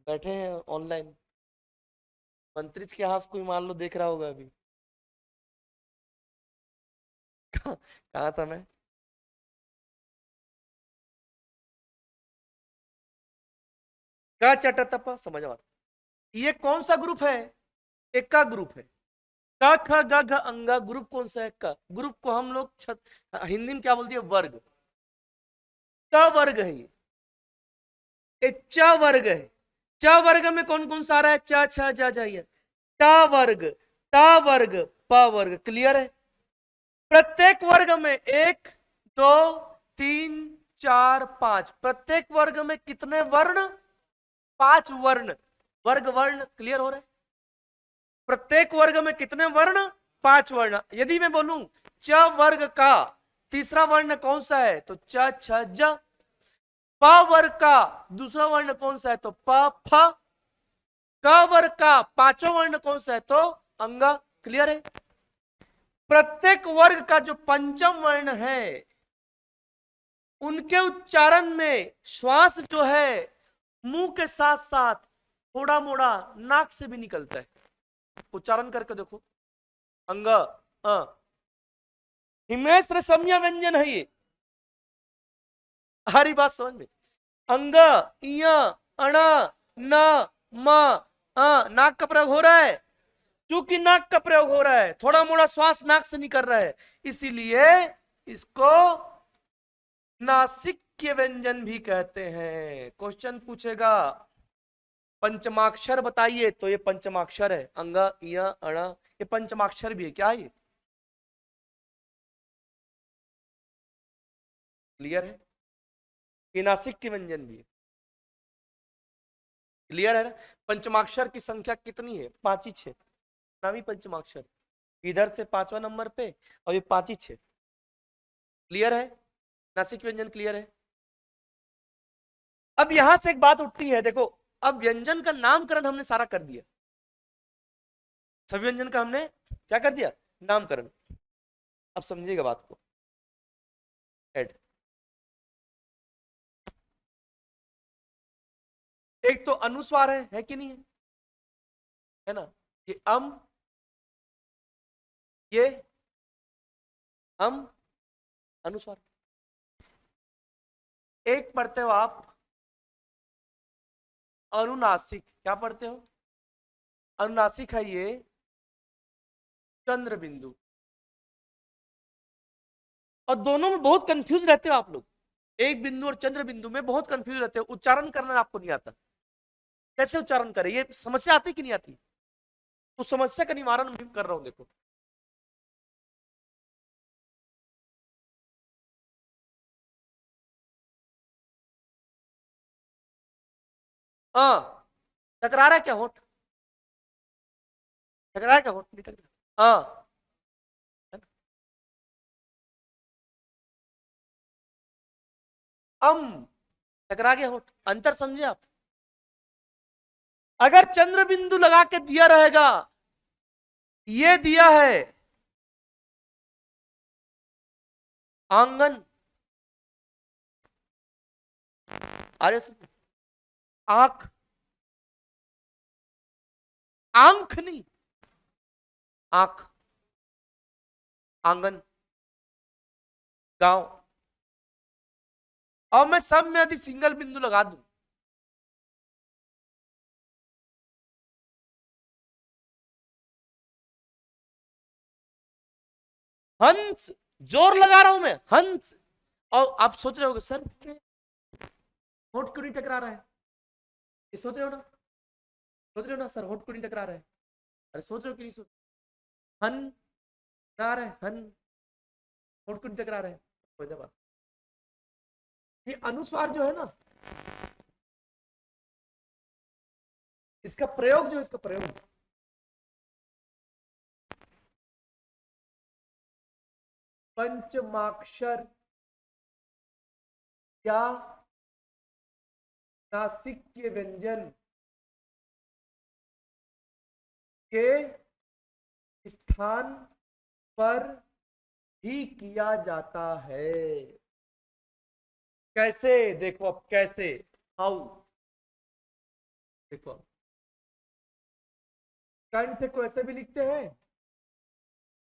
बैठे हैं ऑनलाइन, मंत्री के हाथ कोई मान लो देख रहा होगा अभी। कहा था मैं, का चटतप समझ आ, ये कौन सा ग्रुप है, एक का ग्रुप है। क ख ग घ अंगा ग्रुप कौन सा है, का ग्रुप को हम लोग हिंदी में क्या बोलती है, वर्ग, क वर्ग है ये च वर्ग है। च वर्ग में कौन कौन सा आ रहा है, च छ ज झ य, ट वर्ग, ट वर्ग, प वर्ग। क्लियर है। प्रत्येक वर्ग में 1 2 3 4 5, प्रत्येक वर्ग में कितने वर्ण, 5 वर्ण, वर्ग वर्ण। क्लियर हो रहा है। प्रत्येक वर्ग में कितने वर्ण, 5 वर्ण। यदि मैं बोलूं च वर्ग का तीसरा वर्ण कौन सा है, तो च छ ज। प वर्ग का दूसरा वर्ण कौन सा है, तो प फ। क वर्ग का पांचवा वर्ण कौन सा है, तो अंग। क्लियर है। प्रत्येक वर्ग का जो पंचम वर्ण है, उनके उच्चारण में श्वास जो है मुंह के साथ साथ थोड़ा मोड़ा नाक से भी निकलता है। उच्चारण करके देखो, अंग हिमेश रसम्या व्यंजन है ये, हरी बात समझ में। अंग इय अण न म नाक का प्रयोग हो रहा है, चूंकि नाक का प्रयोग हो रहा है, थोड़ा मोड़ा श्वास नाक से निकल रहा है, इसीलिए इसको नासिक्य व्यंजन भी कहते हैं। क्वेश्चन पूछेगा पंचमाक्षर बताइए, तो ये पंचमाक्षर है, अंग इय अण, ये पंचमाक्षर भी है क्या ये। क्लियर है। ये नासिक्य व्यंजन भी है। क्लियर है ना। पंचमाक्षर की संख्या कितनी है, 5 ही 6 नामी पंचमाक्षर, इधर से 5वां नंबर पे, और ये 5 ही 6। क्लियर है। नासिक व्यंजन क्लियर है। अब यहां से एक बात उठती है, देखो अब व्यंजन का नामकरण हमने सारा कर दिया, सभी व्यंजन का हमने क्या कर दिया, नामकरण। अब समझिएगा बात को, एड। एक तो अनुस्वार है कि नहीं है, है ना, ये ये अनुस्वार। एक पढ़ते हो आप अनुनासिक, क्या पढ़ते हो? अनुनासिक है ये चंद्र बिंदु। और दोनों में बहुत कंफ्यूज रहते हो आप लोग, एक बिंदु और चंद्र बिंदु में बहुत कंफ्यूज रहते हो, उच्चारण करना आपको नहीं आता, कैसे उच्चारण करें, ये समस्या आती कि नहीं आती? उस समस्या का निवारण मैं कर रहा हूं, देखो। हाँ, टकरा रहा है क्या होठ? टकरा है क्या होठ? नहीं टकरा, हाँ। अम, टकरा गया होठ, अंतर समझे आप? अगर चंद्र बिंदु लगा के दिया रहेगा, ये दिया है आंगन, अरे आंख, आंख नहीं, आंख, आंगन, गांव, और मैं सब में यदि सिंगल बिंदु लगा दूं, हंस, जोर लगा रहा हूं मैं, हंस। और आप सोच रहे होगे सर होठ क्यों नहीं टकरा रहा है, ये सोच रहे हो ना, सोच रहे हो ना सर होठ क्यों नहीं टकरा रहा है? अरे सोच रहे हो कि नहीं सोच, हन टकरा रहा है, हन, होठ क्यों नहीं टकरा रहा है? हो जाए बात, ये अनुस्वार जो है ना, इसका प्रयोग जो, इसका प्रयोग पंचमाक्षर या नासिक के व्यंजन के स्थान पर ही किया जाता है। कैसे? देखो अब कैसे, हाउ, देखो कंठ को ऐसे भी लिखते हैं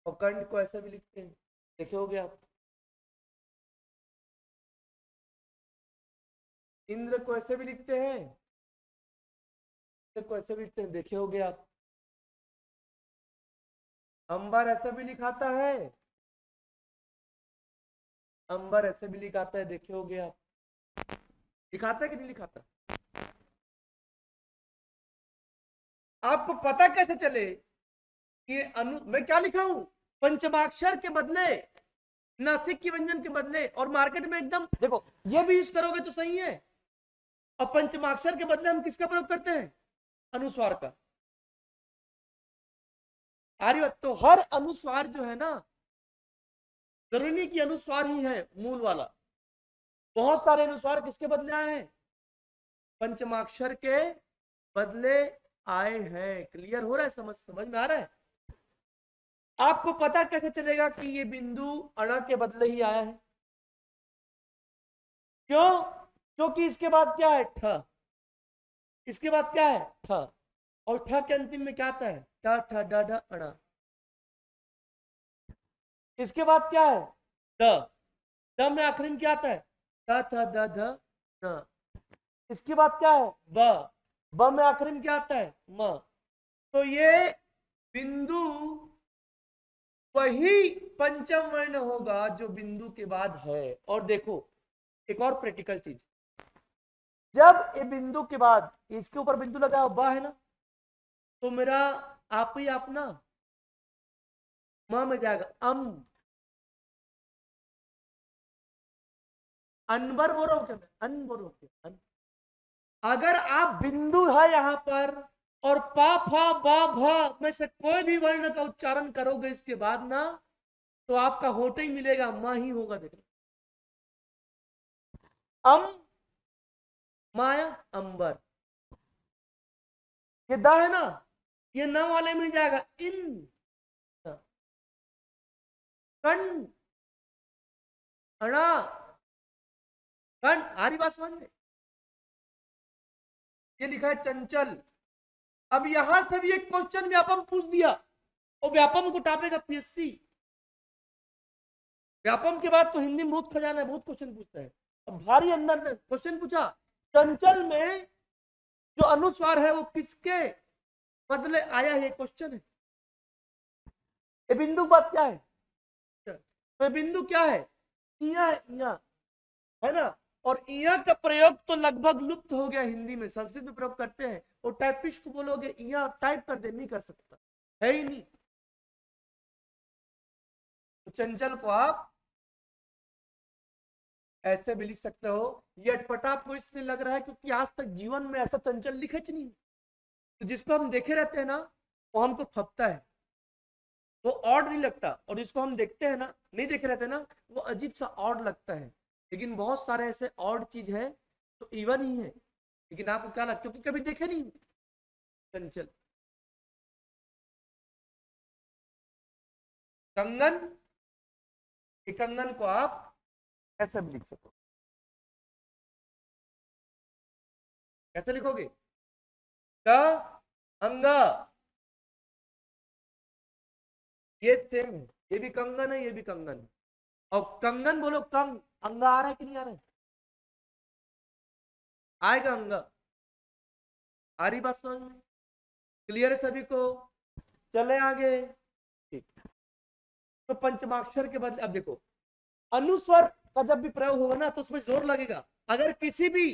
और कंठ को ऐसे भी लिखते हैं, देखे होगे आप। इंद्र को ऐसे भी लिखते हैं, इंद्र को ऐसे भी लिखते हैं, देखे होगे आप। अंबर ऐसे भी लिखाता है, अंबर ऐसे भी लिखाता है, देखे होगे आप। लिखाता है कि नहीं लिखाता? आपको पता कैसे चले कि मैं क्या लिखा हूं? पंचमाक्षर के बदले, नासिक की व्यंजन के बदले, और मार्केट में एकदम देखो ये भी यूज करोगे तो सही है। और पंचमाक्षर के बदले हम किसका प्रयोग करते हैं? अनुस्वार का। आर्य तो हर अनुस्वार जो है ना, जरूरी नहीं कि अनुस्वार ही है मूल वाला, बहुत सारे अनुस्वार किसके बदले आए हैं? पंचमाक्षर के बदले आए हैं। क्लियर हो रहा है? समझ समझ में आ रहा है? आपको पता कैसे चलेगा कि ये बिंदु अणा के बदले ही आया है? क्यों? क्योंकि इसके बाद क्या है? ठ। इसके बाद क्या है? ठ। और ठ के अंतिम में क्या आता है? ट ठ ड ढ अणा। इसके बाद क्या है? द। द में आखिरी में क्या आता है? ट थ द ध न। इसके बाद क्या है? ब। ब में आखिरी में क्या आता है? म। तो ये बिंदु वही पंचम वर्ण होगा जो बिंदु के बाद है। और देखो एक और प्रैक्टिकल चीज, जब ये बिंदु के बाद इसके ऊपर बिंदु लगा हुआ है ना, तो मेरा आप ही आप ना म में जाएगा अम, अनबर बोल रहा हूं क्या मैं? अन बोल रहा हूं क्या? अन। अगर आप बिंदु है यहां पर और पा फा बा भा में से कोई भी वर्ण का उच्चारण करोगे इसके बाद ना, तो आपका होते ही मिलेगा मां ही होगा। देखो अम, माया, अंबर, ये द है ना, ये न वाले में जाएगा इन, कण, अणा, कण। आरी बात समझ में? ये लिखा है चंचल। अब यहां से भी एक क्वेश्चन व्यापम पूछ दिया, और व्यापम को टापेगा पीएससी। व्यापम के बाद तो हिंदी में बहुत खजाना है, बहुत क्वेश्चन पूछता है। अब भारी अंदर ने क्वेश्चन पूछा चंचल में जो अनुस्वार है वो किसके बदले आया है, क्वेश्चन है। ये बिंदु बात क्या है, तो बिंदु क्या है, इया है, इया है ना। और इया का प्रयोग तो लगभग लुप्त हो गया हिंदी में, संस्कृत में प्रयोग करते हैं। और टाइपिस्ट को बोलोगे इया टाइप कर दे, नहीं कर सकता, है ही नहीं। तो चंचल को आप ऐसे भी लिख सकते हो। ये अटपटा आपको इसलिए लग रहा है क्योंकि आज तक जीवन में ऐसा चंचल लिखे नहीं। तो जिसको हम देखे रहते हैं ना, वो हमको फपता है, वो ऑड नहीं लगता। और जिसको हम देखते हैं ना, नहीं देखे रहते ना, वो अजीब सा ऑड लगता है। लेकिन बहुत सारे ऐसे ऑड चीज है तो इवन ही है, लेकिन आपको क्या लगता है क्योंकि कभी देखे नहीं चंचल। कंगन, कंगन को आप ऐसे भी लिख सको, कैसे लिखोगे, क अंगा, ये सेम है, ये भी कंगन है, ये भी कंगन है। और कंगन बोलो, कंग अंगा आ रहा है कि नहीं आ रहा है, आएगा अंगा। आ रही बात समझ में, क्लियर है सभी को, चले आगे। ठीक, तो पंचमाक्षर के बदले अब देखो, अनुस्वर का जब भी प्रयोग होगा ना तो उसमें जोर लगेगा। अगर किसी भी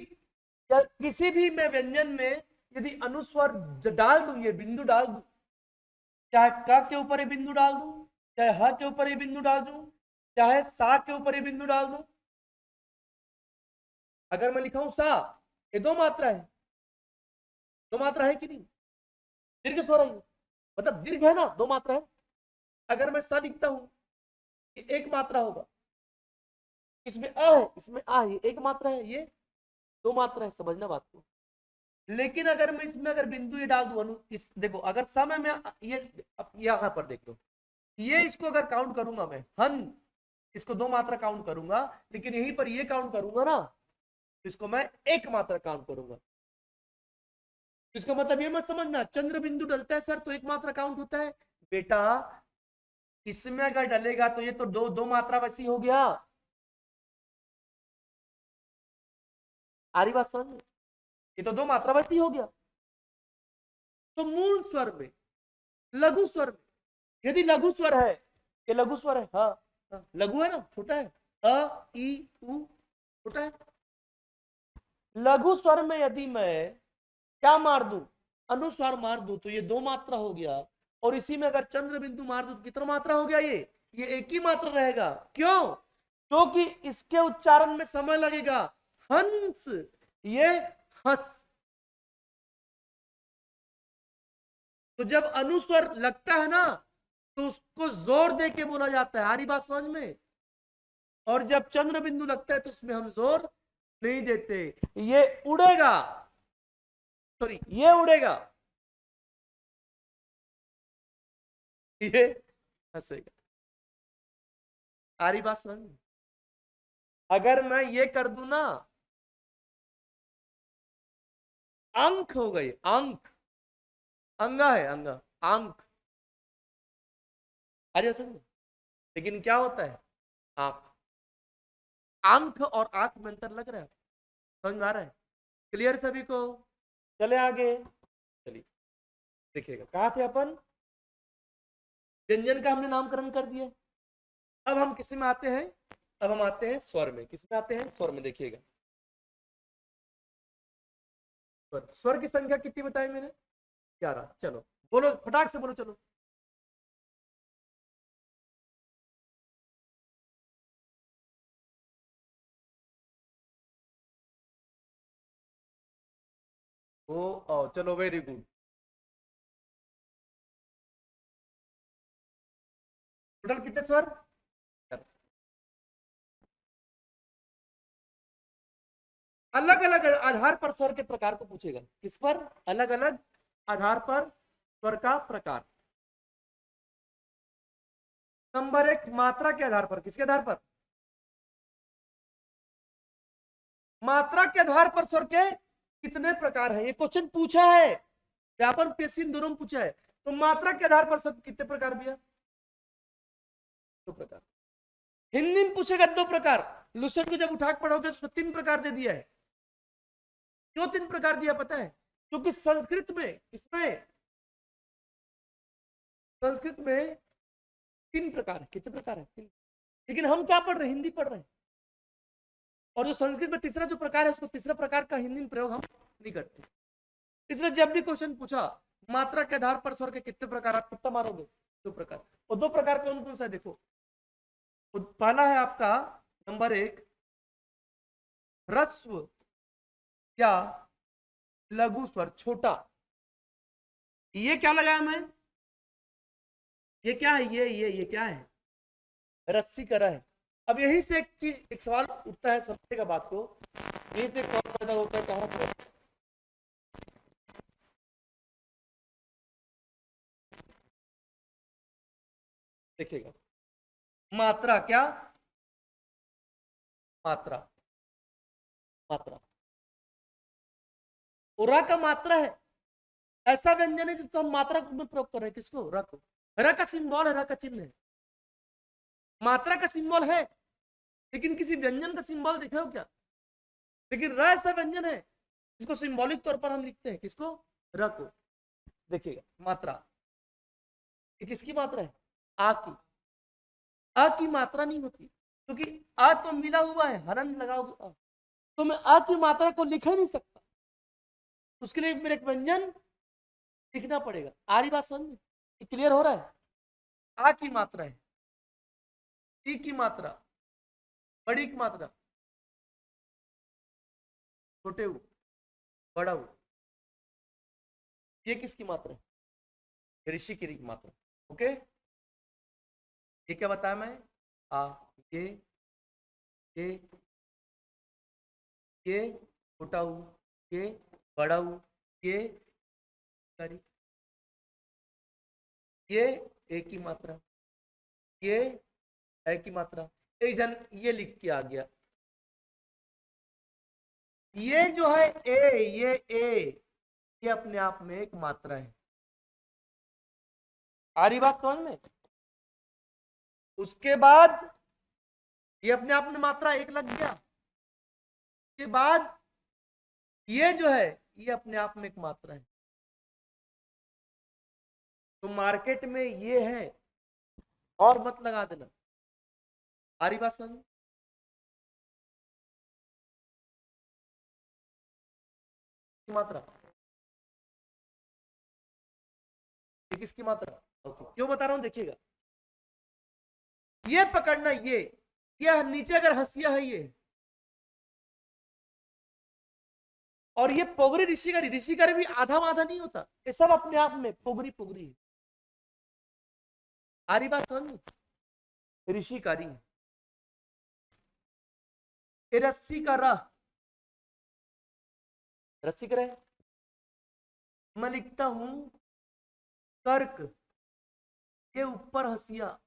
या किसी भी मैं व्यंजन में यदि अनुस्वर डाल दूं, ये बिंदु डाल दूं, चाहे क के ऊपर ये बिंदु डाल दूं, चाहे ह के ऊपर ये बिंदु डाल दूं, चाहे सा के ऊपर ये बिंदु डाल दूं। अगर मैं लिखा हूं सा, ये दो मात्रा है, दो मात्रा है कि नहीं, दीर्घ स्वर है ये, मतलब दीर्घ है ना, दो मात्रा है। अगर मैं सा लिखता हूं, ये एक मात्रा होगा, इसमें अ है, इसमें आ है, एक मात्रा है, ये दो मात्रा है, समझना बात को। लेकिन अगर मैं इसमें अगर बिंदु ये डाल दूं, इस देखो, अगर समय में ये यहां पर देख लो, ये इसको अगर काउंट करूंगा मैं हन, इसको दो मात्रा काउंट करूंगा, लेकिन यहीं पर ये काउंट करूंगा ना, तो इसको मैं एक मात्रा काउंट करूंगा। इसका मतलब ये मत समझना चंद्र बिंदु डलता है सर तो एक मात्रा काउंट होता है, बेटा इसमें अगर डलेगा तो ये तो दो दो मात्रा वैसी हो गया। आ रही बात समझ, ये तो दो मात्रा वैसी हो गया। तो मूल स्वर में, लघु स्वर में, यदि लघु स्वर है, ये लघु स्वर है, हाँ, हाँ लघु है ना, छोटा है, अ ई उ छोटा है। लघु स्वर में यदि मैं क्या मार दूं, अनुस्वार मार दूं, तो ये दो मात्रा हो गया। और इसी में अगर चंद्र बिंदु मार दूं तो कितना मात्रा हो गया, ये एक ही मात्रा रहेगा। क्यों, क्योंकि इसके उच्चारण में समय लगेगा। हंस, ये हंस। तो जब अनुस्वर लगता है ना तो उसको जोर दे के बोला जाता है, आ रही बात समझ में। और जब चंद्र बिंदु लगता है तो उसमें हम जोर नहीं देते, ये उड़ेगा, सॉरी ये उड़ेगा, ये हंसेगा। आ रही बात समझ में। अगर मैं ये कर दूं ना, अंक हो गई, अंक, अंगा है, अंगा, अंक, अरे समझ। लेकिन क्या होता है, आंख, आंख और आंख में अंतर लग रहा है, समझ में आ रहा है, क्लियर सभी को। चले आगे, चलिए देखिएगा कहा थे अपन, व्यंजन का हमने नामकरण कर दिया। अब हम किस में आते हैं, अब हम आते हैं स्वर में। किस में आते हैं, स्वर में। देखिएगा स्वर, स्वर की संख्या कितनी बताई मैंने, 11। चलो बोलो फटाक से बोलो, चलो। ओ आओ, चलो वेरी गुड। टोटल कितने स्वर, अलग अलग आधार पर स्वर के प्रकार को पूछेगा। किस पर, अलग अलग आधार पर स्वर का प्रकार। नंबर एक, मात्रा के आधार पर। किसके आधार पर, मात्रा के आधार पर स्वर के कितने प्रकार हैं, ये क्वेश्चन पूछा है, व्यापन पेशी दोनों में पूछा है। तो मात्रा के आधार पर स्वर कितने प्रकार भैया, दो प्रकार। हिंदी में पूछेगा दो प्रकार, लुसेंट को जब उठा के पढ़ोगे तो तीन प्रकार दे दिया है। क्यों तीन प्रकार दिया पता है, क्योंकि संस्कृत में इसमें संस्कृत में 3 प्रकार है। कितने प्रकार है? 3। लेकिन हम क्या पढ़ रहे हैं? हिंदी पढ़ रहे हैं। और जो संस्कृत में तीसरा जो प्रकार है, उसको तीसरा प्रकार का हिंदी में प्रयोग हम नहीं करते। इसलिए जब भी क्वेश्चन पूछा मात्रा के आधार पर स्वर के कितने प्रकार, आप कितना मारोगे? 2 प्रकार। और 2 प्रकार कौन कौन सा है देखो। तो पहला है आपका नंबर 1 ह्रस्व या लघु स्वर, छोटा। ये क्या लगाया मैं? ये क्या है? ये क्या है? रस्सी करा है। अब यही से एक चीज, एक सवाल उठता है, समझेगा बात को। यही से एक सवाल पैदा होता है, कहां पर देखिएगा। मात्रा क्या? मात्रा, मात्रा। उरा का मात्रा है, ऐसा व्यंजन है जिसको हम मात्रा में प्रयोग कर रहे हैं। किसको? र को। र का सिंबल है, र का चिन्ह है। मात्रा का सिंबल है, लेकिन किसी व्यंजन का सिंबल देखे हो क्या? लेकिन र ऐसा व्यंजन है जिसको सिंबॉलिक तौर पर हम लिखते हैं। किसको? र को। देखिएगा मात्रा, ये किसकी मात्रा है? आ की। आ की मात्रा नहीं होती, क्योंकि आ तो मिला हुआ है, हरन लगाओगे आ, तो मैं आ की मात्रा को लिख ही नहीं सकता। उसके लिए मेरे एक व्यंजन लिखना पड़ेगा। आ रही बात समझ में? क्लियर हो रहा है? आ की मात्रा है, ई की मात्रा, बड़ी की मात्रा, छोटे ऊ, बड़ा ऊ। ये किसकी मात्रा है? ऋषि की मात्रा। ओके, ये क्या बताया मैं? आ, ये ये ये छोटा ऊ, ये बड़ा ऊ, ये ये एक की मात्रा, ये है की मात्रा। एक जन ये लिख के आ गया। ये जो है ए, ये अपने आप में एक मात्रा है। आ रही बात समझ में? उसके बाद ये अपने आप में मात्रा एक लग गया। के बाद ये जो है ये अपने आप में एक मात्रा है। तो मार्केट में ये है, और मत लगा देना। आ रही बात समझ? मात्रा, ये किसकी मात्रा? ओके, क्यों बता रहा हूं देखिएगा। ये पकड़ना, ये नीचे अगर हंसिया है ये, और ये पोगरी ऋषिकारी, ऋषिकारी भी आधा आधा नहीं होता, ये सब अपने आप में पोगरी पोगरी है। आ रही बात समझ? ऋषिकारी, ये रस्सी का रह, रस्सी का रह। मैं लिखता हूं कर्क, ये ऊपर हंसिया,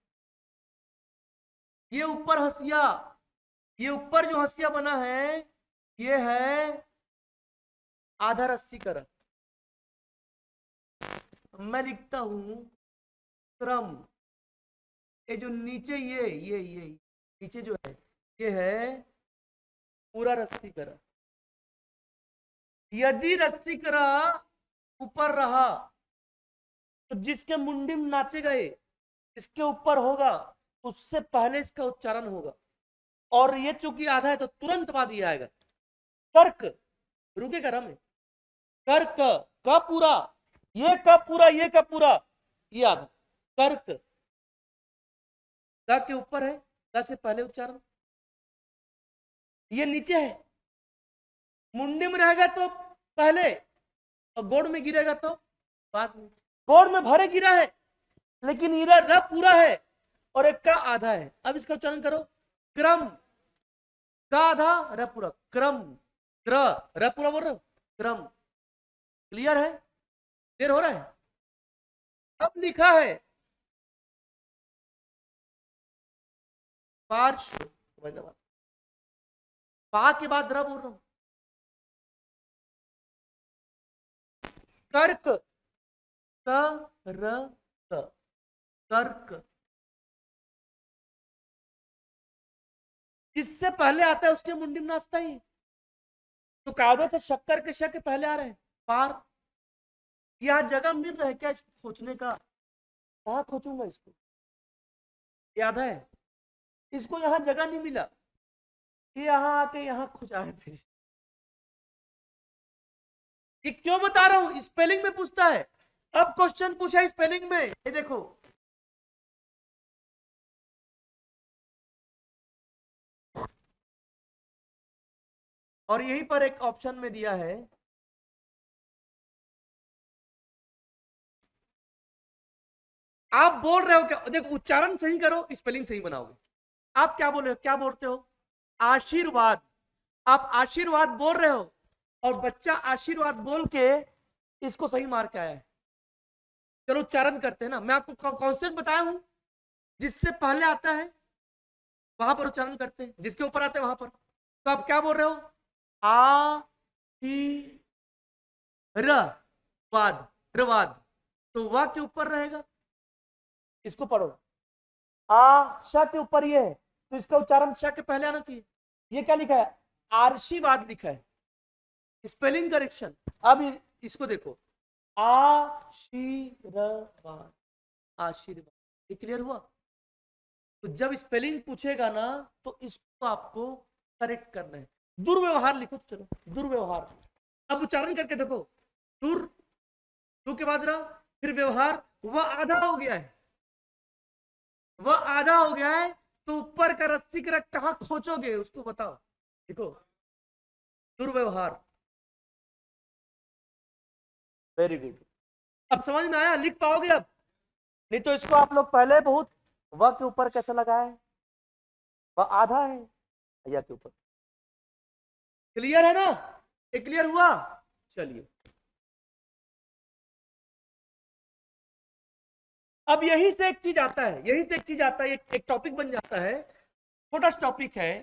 ये ऊपर हंसिया, ये ऊपर जो हंसिया बना है ये है आधा रस्सी का रह। मैं लिखता हूं क्रम, ये जो नीचे ये नीचे जो है ये है पूरा रस्सी करा। यदि रस्सी करा ऊपर रहा तो जिसके मुंडी में नाचे गए इसके ऊपर होगा, उससे पहले इसका उच्चारण होगा। और ये चूंकि आधा है तो तुरंत बाद ये आएगा। कर्क, रुकेगा रम, कर्क का पूरा, ये का पूरा, ये का पूरा, ये आधा। कर्क का के ऊपर है, का से पहले उच्चारण, ये नीचे है। मुंडी में रहेगा तो पहले, और गोड़ में गिरेगा तो बाद में। गोड़ में भरे गिरा है, लेकिन इरा र पूरा है और एक का आधा है। अब इसका उच्चारण करो, क्रम, का आधा र पूरा, क्रम, क्र, र पूरा बोल रहे हो, क्रम। क्लियर है? क्लियर हो रहा है? अब लिखा है पार्श्व, पा के बाद र बोल रहा हूं, कर्क, क र क, कर्क। जिससे पहले आता है उसके मुंडी में नाचता ही। तो कायदे से शक्कर के शक पहले आ रहे हैं, पार यहाँ जगह मिल रहा है क्या इसको खोजने का? कहाँ खोजूंगा इसको? याद है, इसको यहाँ जगह नहीं मिला, ये यहाँ आके यहाँ खोजा है फिर। ये क्यों बता रहा हूं, स्पेलिंग में पूछता है। अब क्वेश्चन पूछा है स्पेलिंग में, ये देखो, और यहीं पर एक ऑप्शन में दिया है, आप बोल रहे हो क्या? देखो, उच्चारण सही करो, स्पेलिंग सही बनाओगे। आप क्या बोल रहे हो, क्या बोलते हो? आशीर्वाद। आप आशीर्वाद बोल रहे हो, और बच्चा आशीर्वाद बोल के इसको सही मार के आया है। चलो उच्चारण करते हैं ना, मैं आपको कॉन्सेप्ट बताया हूं, जिससे पहले आता है वहां पर उच्चारण करते हैं, जिसके ऊपर आते हैं वहां पर। तो आप क्या बोल रहे हो? आ शी र वाद, रवाद, तो वाह के ऊपर रहेगा। इसको पढ़ो, आ श के ऊपर ये है, तो इसका उच्चारण श के पहले आना चाहिए। ये क्या लिखा है? आर्शीवाद लिखा है, स्पेलिंग करेक्शन। अब इसको देखो, आशीर्वाद, आशीर्वाद, ये क्लियर हुआ? तो जब स्पेलिंग पूछेगा ना, तो इसको आपको करेक्ट करना है। दुर्व्यवहार लिखो तो चलो, दुर्व्यवहार। अब उच्चारण करके देखो, दुर, दु के बाद रहा, फिर व्यवहार, वह आधा हो गया है, वह आधा हो गया है, तो ऊपर का रस्सी का रख कहां खोचोगे उसको बताओ। देखो, दुर्व्यवहार, वेरी गुड। अब समझ में आया? लिख पाओगे अब? नहीं तो इसको आप लोग पहले बहुत, वह के ऊपर कैसे लगाए, वह आधा है या के ऊपर। क्लियर है ना? ये क्लियर हुआ? चलिए, अब यही से एक चीज आता है, यही से एक चीज आता है, एक टॉपिक बन जाता है, छोटा सा टॉपिक है,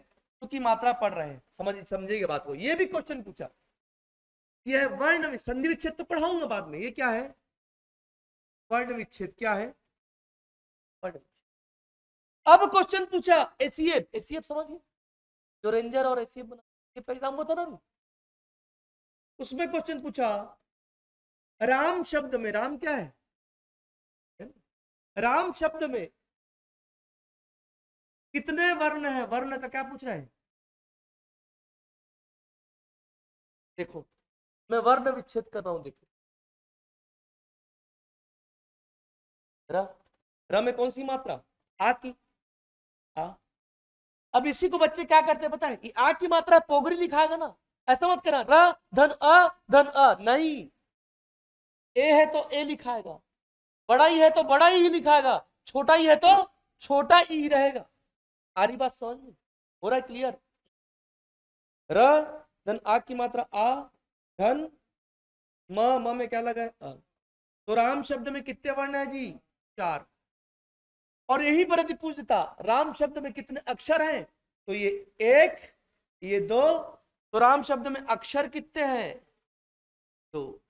क्योंकि मात्रा पढ़ रहे हैं, समझिएगा बात को। ये भी क्वेश्चन पूछा, ये है वर्ण संधि विच्छेद, तो पढ़ाऊंगा बाद में। ये क्या है? वर्ण विच्छेद क्या है? वर्ण विच्छेद। अब क्वेश्चन पूछा एसीएफ, एसीएफ समझिए, जो रेंजर और एसीएफ बना, ये एग्जाम होता ना, उसमें क्वेश्चन पूछा, राम शब्द में, राम क्या है? राम शब्द में कितने वर्ण है? वर्ण का क्या पूछ रहा है? देखो, मैं वर्ण विच्छेद कर रहा हूं, देखो, र, र में कौन सी मात्रा? आ की, आ। अब इसी को बच्चे क्या करते हैं पता है? कि आ की मात्रा पोगरी लिखाएगा ना, ऐसा मत करना, र धन अ नहीं, ए है तो ए लिखाएगा, बड़ा ही है तो बड़ा ही लिखाएगा, छोटा ही है तो छोटा ही रहेगा। आ रही बात समझ में? हो रहा है क्लियर? र धन आ की मात्रा आ, धन म में क्या लगा है? आ। तो राम शब्द में कितने वर्ण है जी? 4। और यही पर यदि पूछता राम शब्द में कितने अक्षर हैं, तो ये 1, ये 2, तो राम शब्द में अक्षर कितने हैं? 2।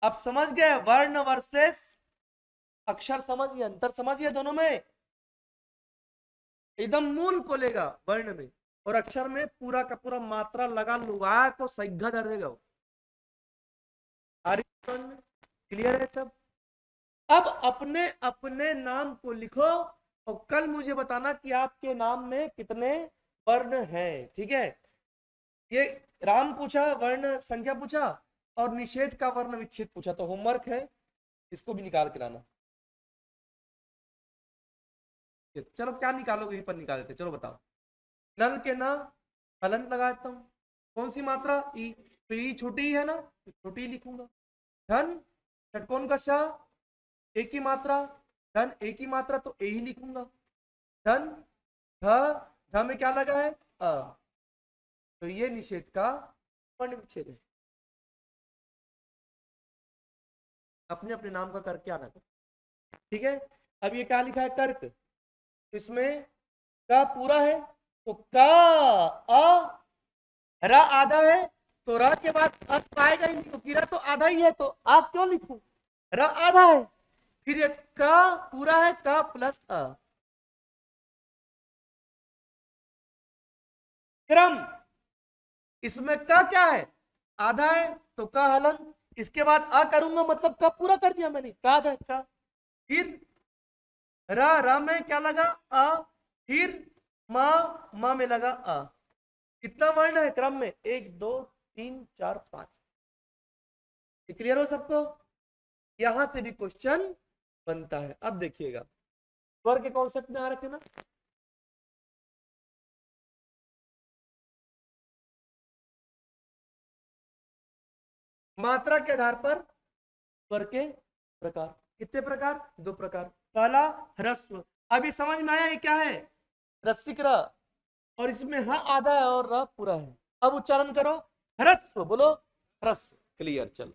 अब समझ गए वर्ण वर्सेस अक्षर, समझिए अंतर, समझिए दोनों में। एकदम मूल को लेगा वर्ण में, और अक्षर में पूरा का पूरा मात्रा लगा लुगा को सैघा कर देगा। क्लियर है सब? अब अपने अपने नाम को लिखो, और कल मुझे बताना कि आपके नाम में कितने वर्ण हैं, ठीक है? ये राम पूछा, वर्ण संख्या पूछा, और निषेध का वर्ण विच्छेद पूछा, तो होमवर्क है, इसको भी निकाल के लाना। चलो क्या निकालोगे, यहीं पर निकाल देते, चलो बताओ। नल के ना हलंत लगा देता हूं, कौन सी मात्रा? ई, तो ई छोटी ही है ना, तो छोटी ही लिखूंगा। धन, षटकोण का श, एक ही मात्रा, धन एक ही मात्रा, तो ए ही लिखूंगा। धन ध, ध में क्या लगा है? अ, तो ये निषेध का वर्ण विच्छेद है। अपने अपने नाम का करके आना, ठीक है? अब ये क्या लिखा है? कर्क, इसमें का पूरा है, तो का अ, रा आधा है, तो रा के बाद अ पाएगा ही नहीं, क्योंकि रा तो आधा ही है, तो आ क्यों लिखूं? रा आधा है, फिर ये का पूरा है, का प्लस अ। क्रम, इसमें का क्या है? आधा है, तो का हलन, इसके बाद आ करूंगा मतलब का पूरा कर दिया मैंने, का था का। फिर रा में क्या लगा आ, फिर माँ में लगा आ। कितना वर्ण है क्रम में, 1 2 3 4 5। क्लियर हो सबको? यहां से भी क्वेश्चन बनता है। अब देखिएगा स्वर के कॉन्सेप्ट में आ रहे थे ना, मात्रा के आधार पर स्वर के प्रकार। कितने प्रकार? 2 प्रकार। पहला ह्रस्व, अभी समझ में आया ये क्या है? रसिक र, और इसमें ह आधा है और र पूरा है। अब उच्चारण करो ह्रस्व, बोलो ह्रस्व। क्लियर। चलो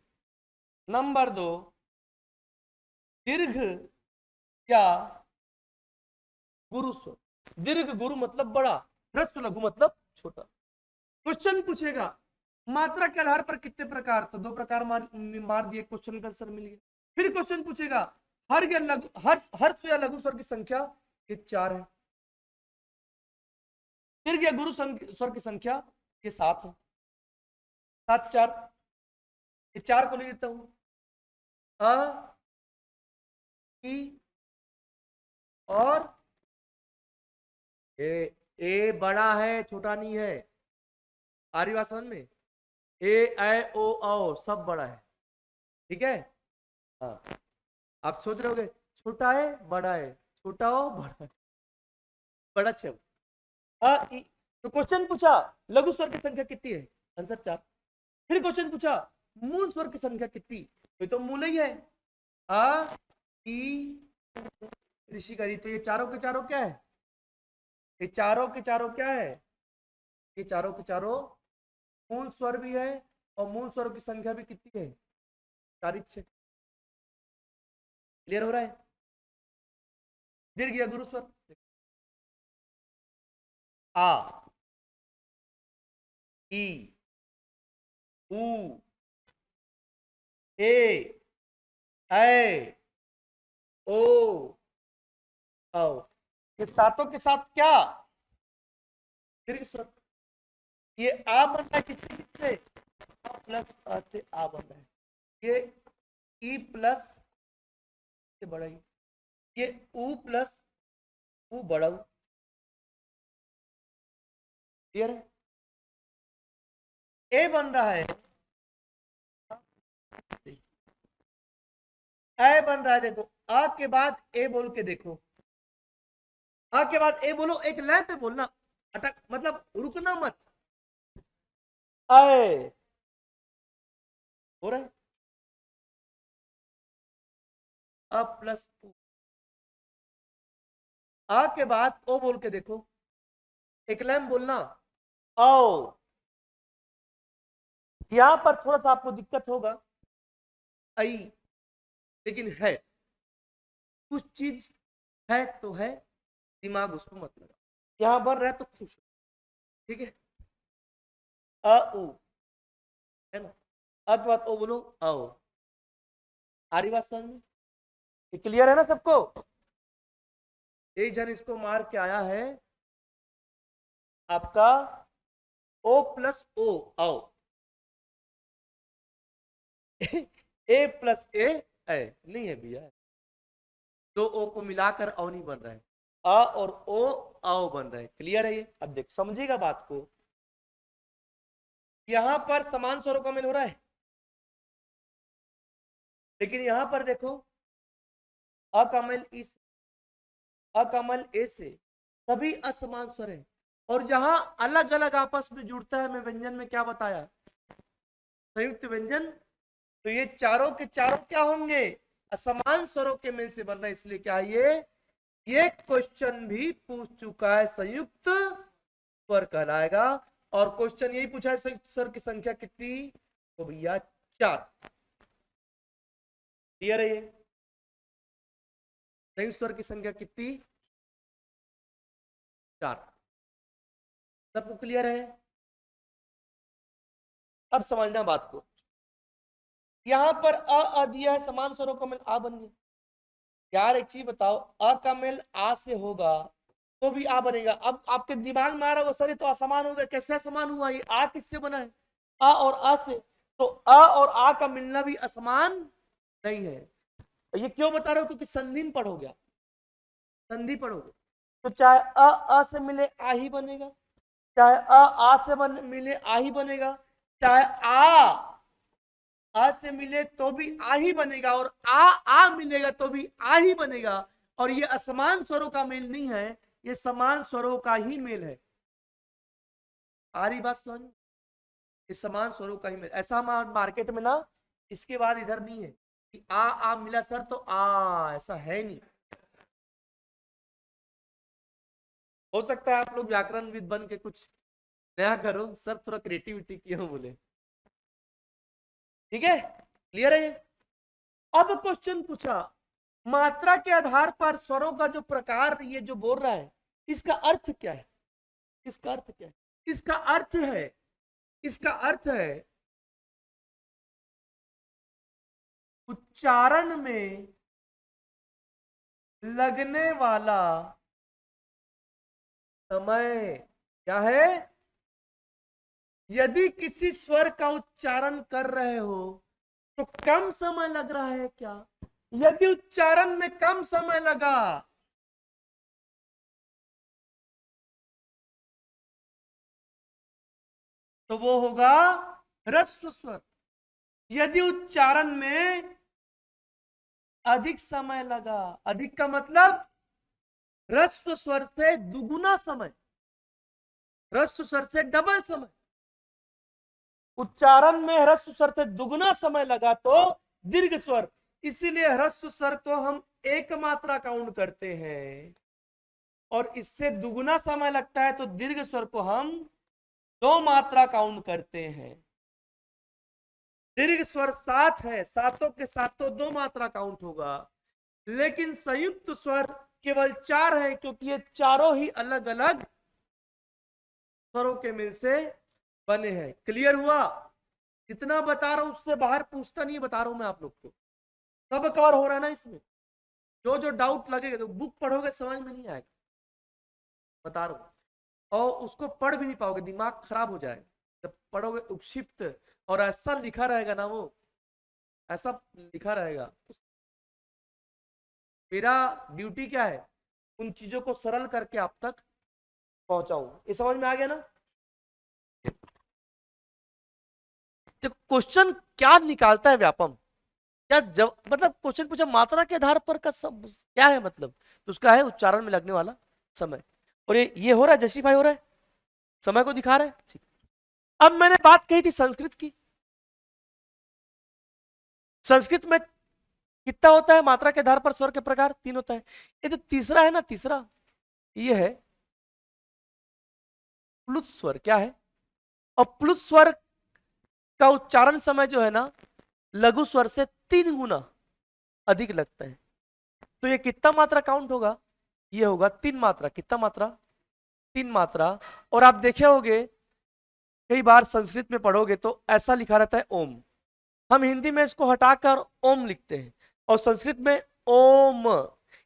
नंबर 2 दीर्घ या गुरु स्वर। दीर्घ गुरु मतलब बड़ा, ह्रस्व लघु मतलब छोटा। क्वेश्चन पूछेगा मात्रा के आधार पर कितने प्रकार, तो 2 प्रकार मार दिए, क्वेश्चन का आंसर मिल गया। फिर क्वेश्चन पूछेगा हर या लघु हर्ष या लघु स्वर की संख्या, ये 4 है। दीर्घ या गुरु स्वर की संख्या ये 7 है। 7 4, ये 4 को ले लेता हूं। अ ई और ए बड़ा है छोटा नहीं है। आ रही बात समझ में? ए ओ औ सब बड़ा है, ठीक है। हाँ, आप सोच रहे होगे छोटा है बड़ा है, छोटा हो बड़ा है, बड़ा छब। तो क्वेश्चन पूछा लघु स्वर की संख्या कितनी है, आंसर 4। फिर क्वेश्चन पूछा मूल स्वर की संख्या कितनी, तो मूल ही है आ ई ऋषि करी। तो ये चारों के चारों क्या है, ये चारों के चारों क्या है, ये चारों के चारों मूल स्वर भी है, और मूल स्वरों की संख्या भी कितनी है, 4 6। क्लियर हो रहा है? दीर्घ या गुरु स्वर, आ ई उ ए ऐ ओ औ, ये सातों के साथ क्या दीर्घ स्वर। ये आ बन रहा है किससे किससे, आ प्लस आ से आ बन रहा है। ये ई प्लस से बड़ा ही, ये उ प्लस उ बड़ा उ। क्लियर है? ए बन रहा है, ए बन रहा है, देखो आ के बाद ए बोल के देखो, आ के बाद ए बोलो, एक लय पे बोलना, अटक मतलब रुकना मत। आए हो रहा है, आ प्लस उ। आ के बाद ओ बोल के देखो, एक लय में बोलना आओ। यहां पर थोड़ा सा आपको दिक्कत होगा, आई, लेकिन है कुछ चीज है तो है, दिमाग उसको मत लगा। यहां बन रहा है तो खुश, ठीक है। अ उ है ना, अब बात ओ बोलो आओ। आ रही बात समझ में? क्लियर है ना सबको? एक जन इसको मार के आया है आपका ओ प्लस ओ आओ। ए प्लस ए नहीं है भैया, 2 ओ को मिलाकर औ नहीं बन रहा है, अ और ओ आओ बन रहा है। क्लियर है ये? अब देख समझिएगा बात को, यहां पर समान स्वरों का मेल हो रहा है, लेकिन यहां पर देखो अकमल इस अकमल ए से सभी असमान स्वर है, और जहां अलग अलग आपस में जुड़ता है, मैं व्यंजन में क्या बताया, संयुक्त व्यंजन। तो ये चारों के चारों क्या होंगे, असमान स्वरों के मेल से बनना, इसलिए क्या ये क्वेश्चन भी पूछ चुका है, संयुक्त स्वर कहलाएगा। और क्वेश्चन यही पूछा है संयुक्त स्वर की संख्या कितनी, तो भैया 4। क्लियर है? ये संयुक्त स्वर की संख्या कितनी, 4। सबको क्लियर है? अब समझना बात को, यहां पर अ दिया है, समान स्वरों का मेल आ बन गया। यार एक चीज बताओ, अ का मेल आ से होगा तो भी आ बनेगा। अब आपके दिमाग में आ रहा होगा सर ये तो असमान हो गया, कैसे असमान हुआ, ये आ किससे बना है, आ और आ से। तो अ और आ का मिलना भी असमान नहीं है। ये क्यों बता रहे हो? क्योंकि संधि में पढ़ोगे, संधि पढ़ोगे तो चाहे अ से मिले आ ही बनेगा, चाहे आ से मिले आ ही बनेगा, चाहे आ से मिले तो भी आ ही बनेगा, और आ मिलेगा तो भी आ ही बनेगा। और ये असमान स्वरों का मेल नहीं है, ये समान स्वरों का ही मेल है। आ रही बात समझ? ये समान स्वरों का ही मेल। ऐसा मार्केट में ना इसके बाद इधर नहीं है कि आ मिला सर तो ऐसा है नहीं। हो सकता है आप लोग व्याकरणविद बन के कुछ नया करो, सर थोड़ा क्रिएटिविटी क्यों बोले। ठीक है, क्लियर है ये? अब क्वेश्चन पूछा, मात्रा के आधार पर स्वरों का जो प्रकार ये जो बोल रहा है, इसका अर्थ क्या है? इसका अर्थ क्या है? इसका अर्थ है, इसका अर्थ है उच्चारण में लगने वाला समय। क्या है? यदि किसी स्वर का उच्चारण कर रहे हो तो कम समय लग रहा है क्या? यदि उच्चारण में कम समय लगा तो वो होगा ह्रस्व स्वर। यदि उच्चारण में अधिक समय लगा, अधिक का मतलब ह्रस्व स्वर से दुगुना समय, ह्रस्व स्वर से डबल समय, उच्चारण में ह्रस्व स्वर से दुगुना समय लगा तो दीर्घ स्वर। इसीलिए ह्रस्व स्वर को हम एक मात्रा काउंट करते हैं, और इससे दुगुना समय लगता है तो दीर्घ स्वर को हम दो मात्रा काउंट करते हैं। दीर्घ स्वर 7 है, सातों के सातों दो मात्रा काउंट होगा, लेकिन संयुक्त स्वर केवल 4 है, क्योंकि ये चारों ही अलग अलग स्वरों के मिल से बने हैं। क्लियर हुआ? जितना बता रहा हूं उससे बाहर पूछता नहीं बता रहा हूं मैं आप लोग को, सब कवर हो रहा है ना इसमें। जो जो डाउट लगेगा तो बुक पढ़ोगे समझ में नहीं आएगा, बता रहा हूं। और उसको पढ़ भी नहीं पाओगे, दिमाग खराब हो जाएगा जब पढ़ोगे उपक्षिप्त, और ऐसा लिखा रहेगा ना, वो ऐसा लिखा रहेगा। मेरा ड्यूटी क्या है? उन चीजों को सरल करके आप तक पहुंचाऊं। ये समझ में आ गया ना? देखो क्वेश्चन क्या निकालता है व्यापम, क्या जब मतलब क्वेश्चन पूछा मात्रा के आधार पर का सब क्या है मतलब, तो उसका है उच्चारण में लगने वाला समय। और ये हो रहा है, जस्टिफाई हो रहा है, समय को दिखा रहा है। ठीक, अब मैंने बात कही थी संस्कृत की। संस्कृत में कितना होता है मात्रा के आधार पर स्वर के प्रकार? 3 होता है। ये जो तीसरा है ना, तीसरा ये है प्लुत स्वर। क्या है? और प्लुत स्वर का उच्चारण समय जो है ना, लघु स्वर से 3 गुना अधिक लगता है। तो ये कितना मात्रा काउंट होगा? ये होगा 3 मात्रा। कितना मात्रा? 3 मात्रा। और आप देखे होंगे कई बार संस्कृत में पढ़ोगे तो ऐसा लिखा रहता है ओम। हम हिंदी में इसको हटाकर ओम लिखते हैं, और संस्कृत में ओम।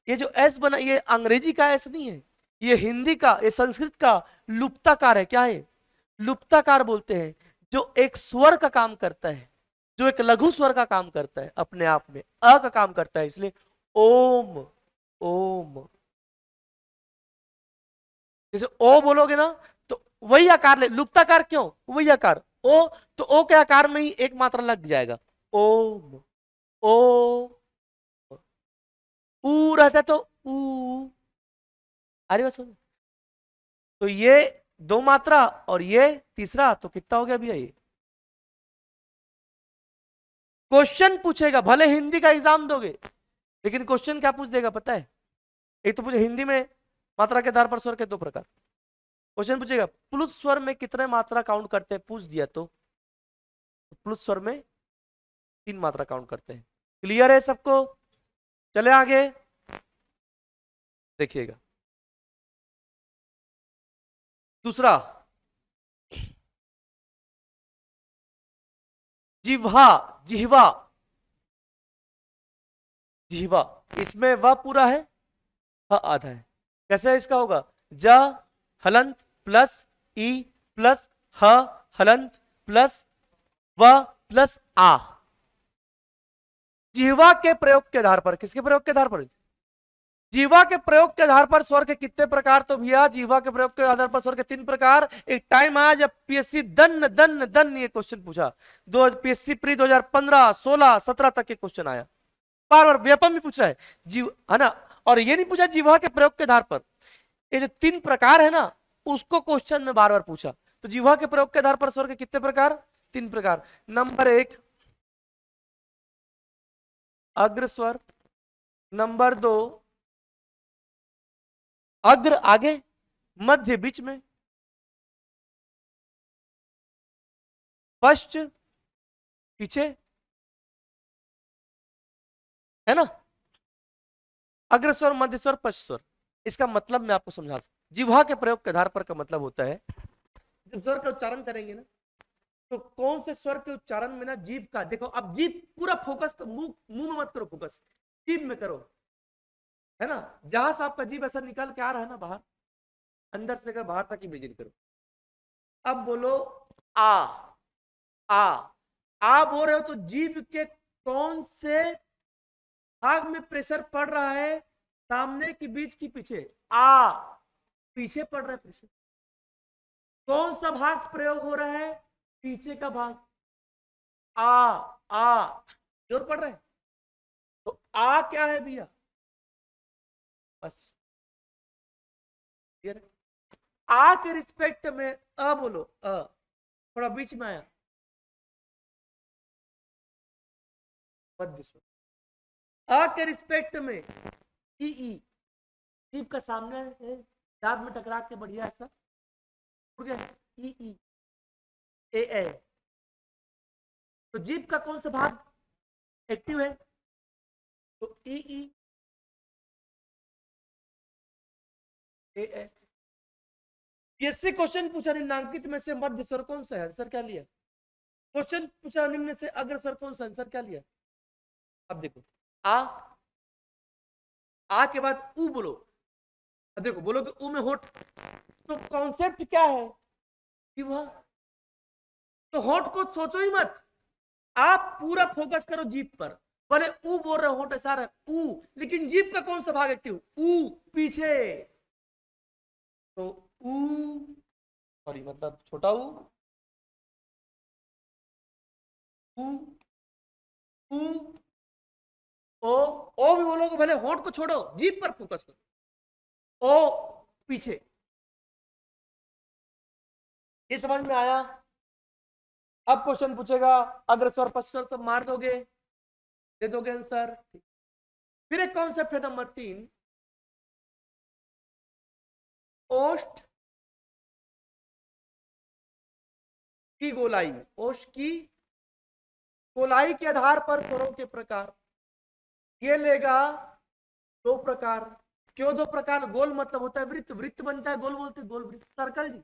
ये जो एस बना, ये अंग्रेजी का एस नहीं है, ये हिंदी का, ये संस्कृत का लुप्ताकार है। क्या है? लुप्ताकार बोलते हैं, जो एक स्वर का काम करता है, जो एक लघु स्वर का काम करता है, अपने आप में अ का काम करता है, इसलिए ओम। ओम जैसे ओ बोलोगे ना तो वही आकार ले, लुप्ताकार क्यों? वही आकार ओ, तो ओ के आकार में ही एक मात्रा लग जाएगा, ओम। ओ ऊ रहता तो ऊ। अरे बस, तो ये 2 मात्रा और ये तीसरा, तो कितना हो गया भैया? ये क्वेश्चन पूछेगा, भले हिंदी का एग्जाम दोगे लेकिन क्वेश्चन क्या पूछ देगा पता है? एक तो पूछे हिंदी में मात्रा के आधार पर स्वर के 2 प्रकार। क्वेश्चन पूछेगा प्लुत स्वर में कितने मात्रा काउंट करते हैं, पूछ दिया तो प्लुत स्वर में 3 मात्रा काउंट करते हैं। क्लियर है सबको? चले आगे देखिएगा। दूसरा, जिह्वा। जिह्वा, जिह्वा, इसमें व पूरा है, ह आधा है। कैसे इसका होगा? ज हलंत प्लस ई प्लस ह हलंत प्लस व प्लस आ। जिह्वा के प्रयोग के आधार पर, किसके प्रयोग के आधार पर? जीवा के प्रयोग के आधार पर स्वर के कितने प्रकार? तो भैया जीवा के प्रयोग के आधार पर स्वर के 3 प्रकार। एक टाइम आया जब पीएससी दन दन दन ये क्वेश्चन पूछा, दो पीएससी प्री 2015, 16, 17 तक के क्वेश्चन आया, बार बार व्यापम भी पूछ रहा है जीव, है ना। और ये नहीं पूछा जीवा के प्रयोग के आधार पर, ये जो 3 प्रकार है ना उसको क्वेश्चन में बार बार पूछा। तो जीवा के प्रयोग के आधार पर स्वर के कितने प्रकार? 3 प्रकार। नंबर 1 अग्र स्वर, नंबर 2 अग्र आगे, मध्य बीच में, पश्च पीछे, है ना। अग्र स्वर, मध्य स्वर, पश्च स्वर। इसका मतलब मैं आपको समझा सकता। जिह्वा के प्रयोग के आधार पर का मतलब होता है जब स्वर का उच्चारण करेंगे ना तो कौन से स्वर के उच्चारण में ना जीभ का, देखो अब जीभ पूरा फोकस, मुंह में मत करो फोकस, जीभ में करो, है ना। जहां से आपका जीभ ऐसा निकल के आ रहा है ना बाहर, अंदर से लेकर बाहर तक इमेजिन करो। अब बोलो आ, आ, आ बोल रहे हो तो जीभ के कौन से भाग में प्रेशर पड़ रहा है? सामने की, बीच की, पीछे? आ पीछे पड़ रहा है प्रेशर। कौन सा भाग प्रयोग हो रहा है? पीछे का भाग। आ जोर पड़ रहा है तो आ क्या है भैया? बस आ के रिस्पेक्ट में अ बोलो, थोड़ा बीच में आया, मध्य स्वर। अ के रिस्पेक्ट में ई, जीभ का सामने है, दांत में टकरा के बढ़िया ऐसा हो गया, ई ए। तो जीभ का कौन सा भाग एक्टिव है? तो ई ए। पीएससी क्वेश्चन पूछा निम्नांकित में से मध्य स्वर कौन सा है? आंसर क्या लिया? क्वेश्चन पूछा निम्न से अग्र स्वर कौन सा? आंसर क्या लिया? अब देखो आ के बाद ऊ बोलो, अब देखो बोलो कि ऊ में होठ, तो कॉन्सेप्ट क्या है कि वह, तो होठ को सोचो ही मत, आप पूरा फोकस करो जीभ पर। भले ऊ बोल रहे होठ ऐसा रहे ऊ, लेकिन जीभ का कौन सा भाग एक्टिव? ऊ पीछे। तो ऊ, सॉरी मतलब छोटा ऊ, ऊ, ऊ, ओ भी बोलोगे, भले होंठ को छोड़ो, जीभ पर फोकस करो। ओ पीछे। ये समझ में आया? अब क्वेश्चन पूछेगा अग्र स्वर पश्च स्वर सब मार दोगे, दे दोगे आंसर। फिर एक कॉन्सेप्ट है नंबर 3, ओष्ठ की गोलाई। ओष्ठ की गोलाई के आधार पर स्वरों के प्रकार ये लेगा 2 प्रकार। क्यों 2 प्रकार? गोल मतलब होता है वृत्त, वृत्त बनता है गोल, बोलते गोल वृत्त, सर्कल जी।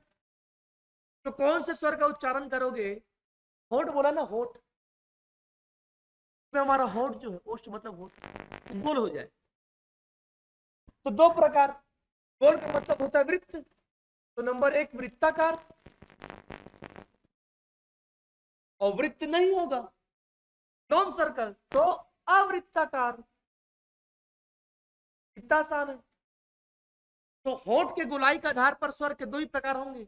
तो कौन से स्वर का उच्चारण करोगे? होठ बोला ना, होठ में हमारा होठ जो है, ओष्ठ मतलब होठ, गोल हो जाए। तो 2 प्रकार, गोल का मतलब होता है वृत्त, तो नंबर 1 वृत्ताकार, और वृत्त नहीं होगा नॉन सर्कल तो अवृत्ताकार। कितना आसान है। तो होठ के गोलाई के आधार पर स्वर के 2 ही प्रकार होंगे,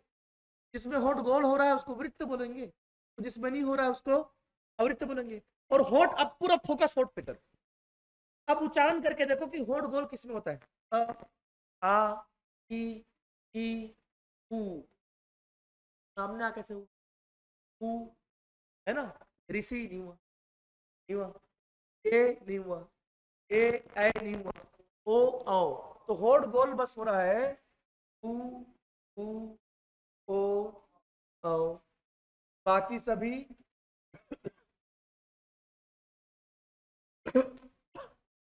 जिसमें होठ गोल हो रहा है उसको वृत्त बोलेंगे, तो जिसमें नहीं हो रहा है उसको अवृत्त बोलेंगे। और होठ, अब पूरा फोकस होठ पे करो, अब उच्चारण करके देखो कि होठ गोल किसमें होता है? अ, आ, ई, ऊ। सामने आ कैसे ऊ, है ना, ऋषि नहीं हुआ, नहीं हुआ, ए नहीं हुआ, ए नहीं हुआ, ओ औ। तो होठ गोल बस हो रहा है ऊ, ऊ, ओ, औ, बाकी सभी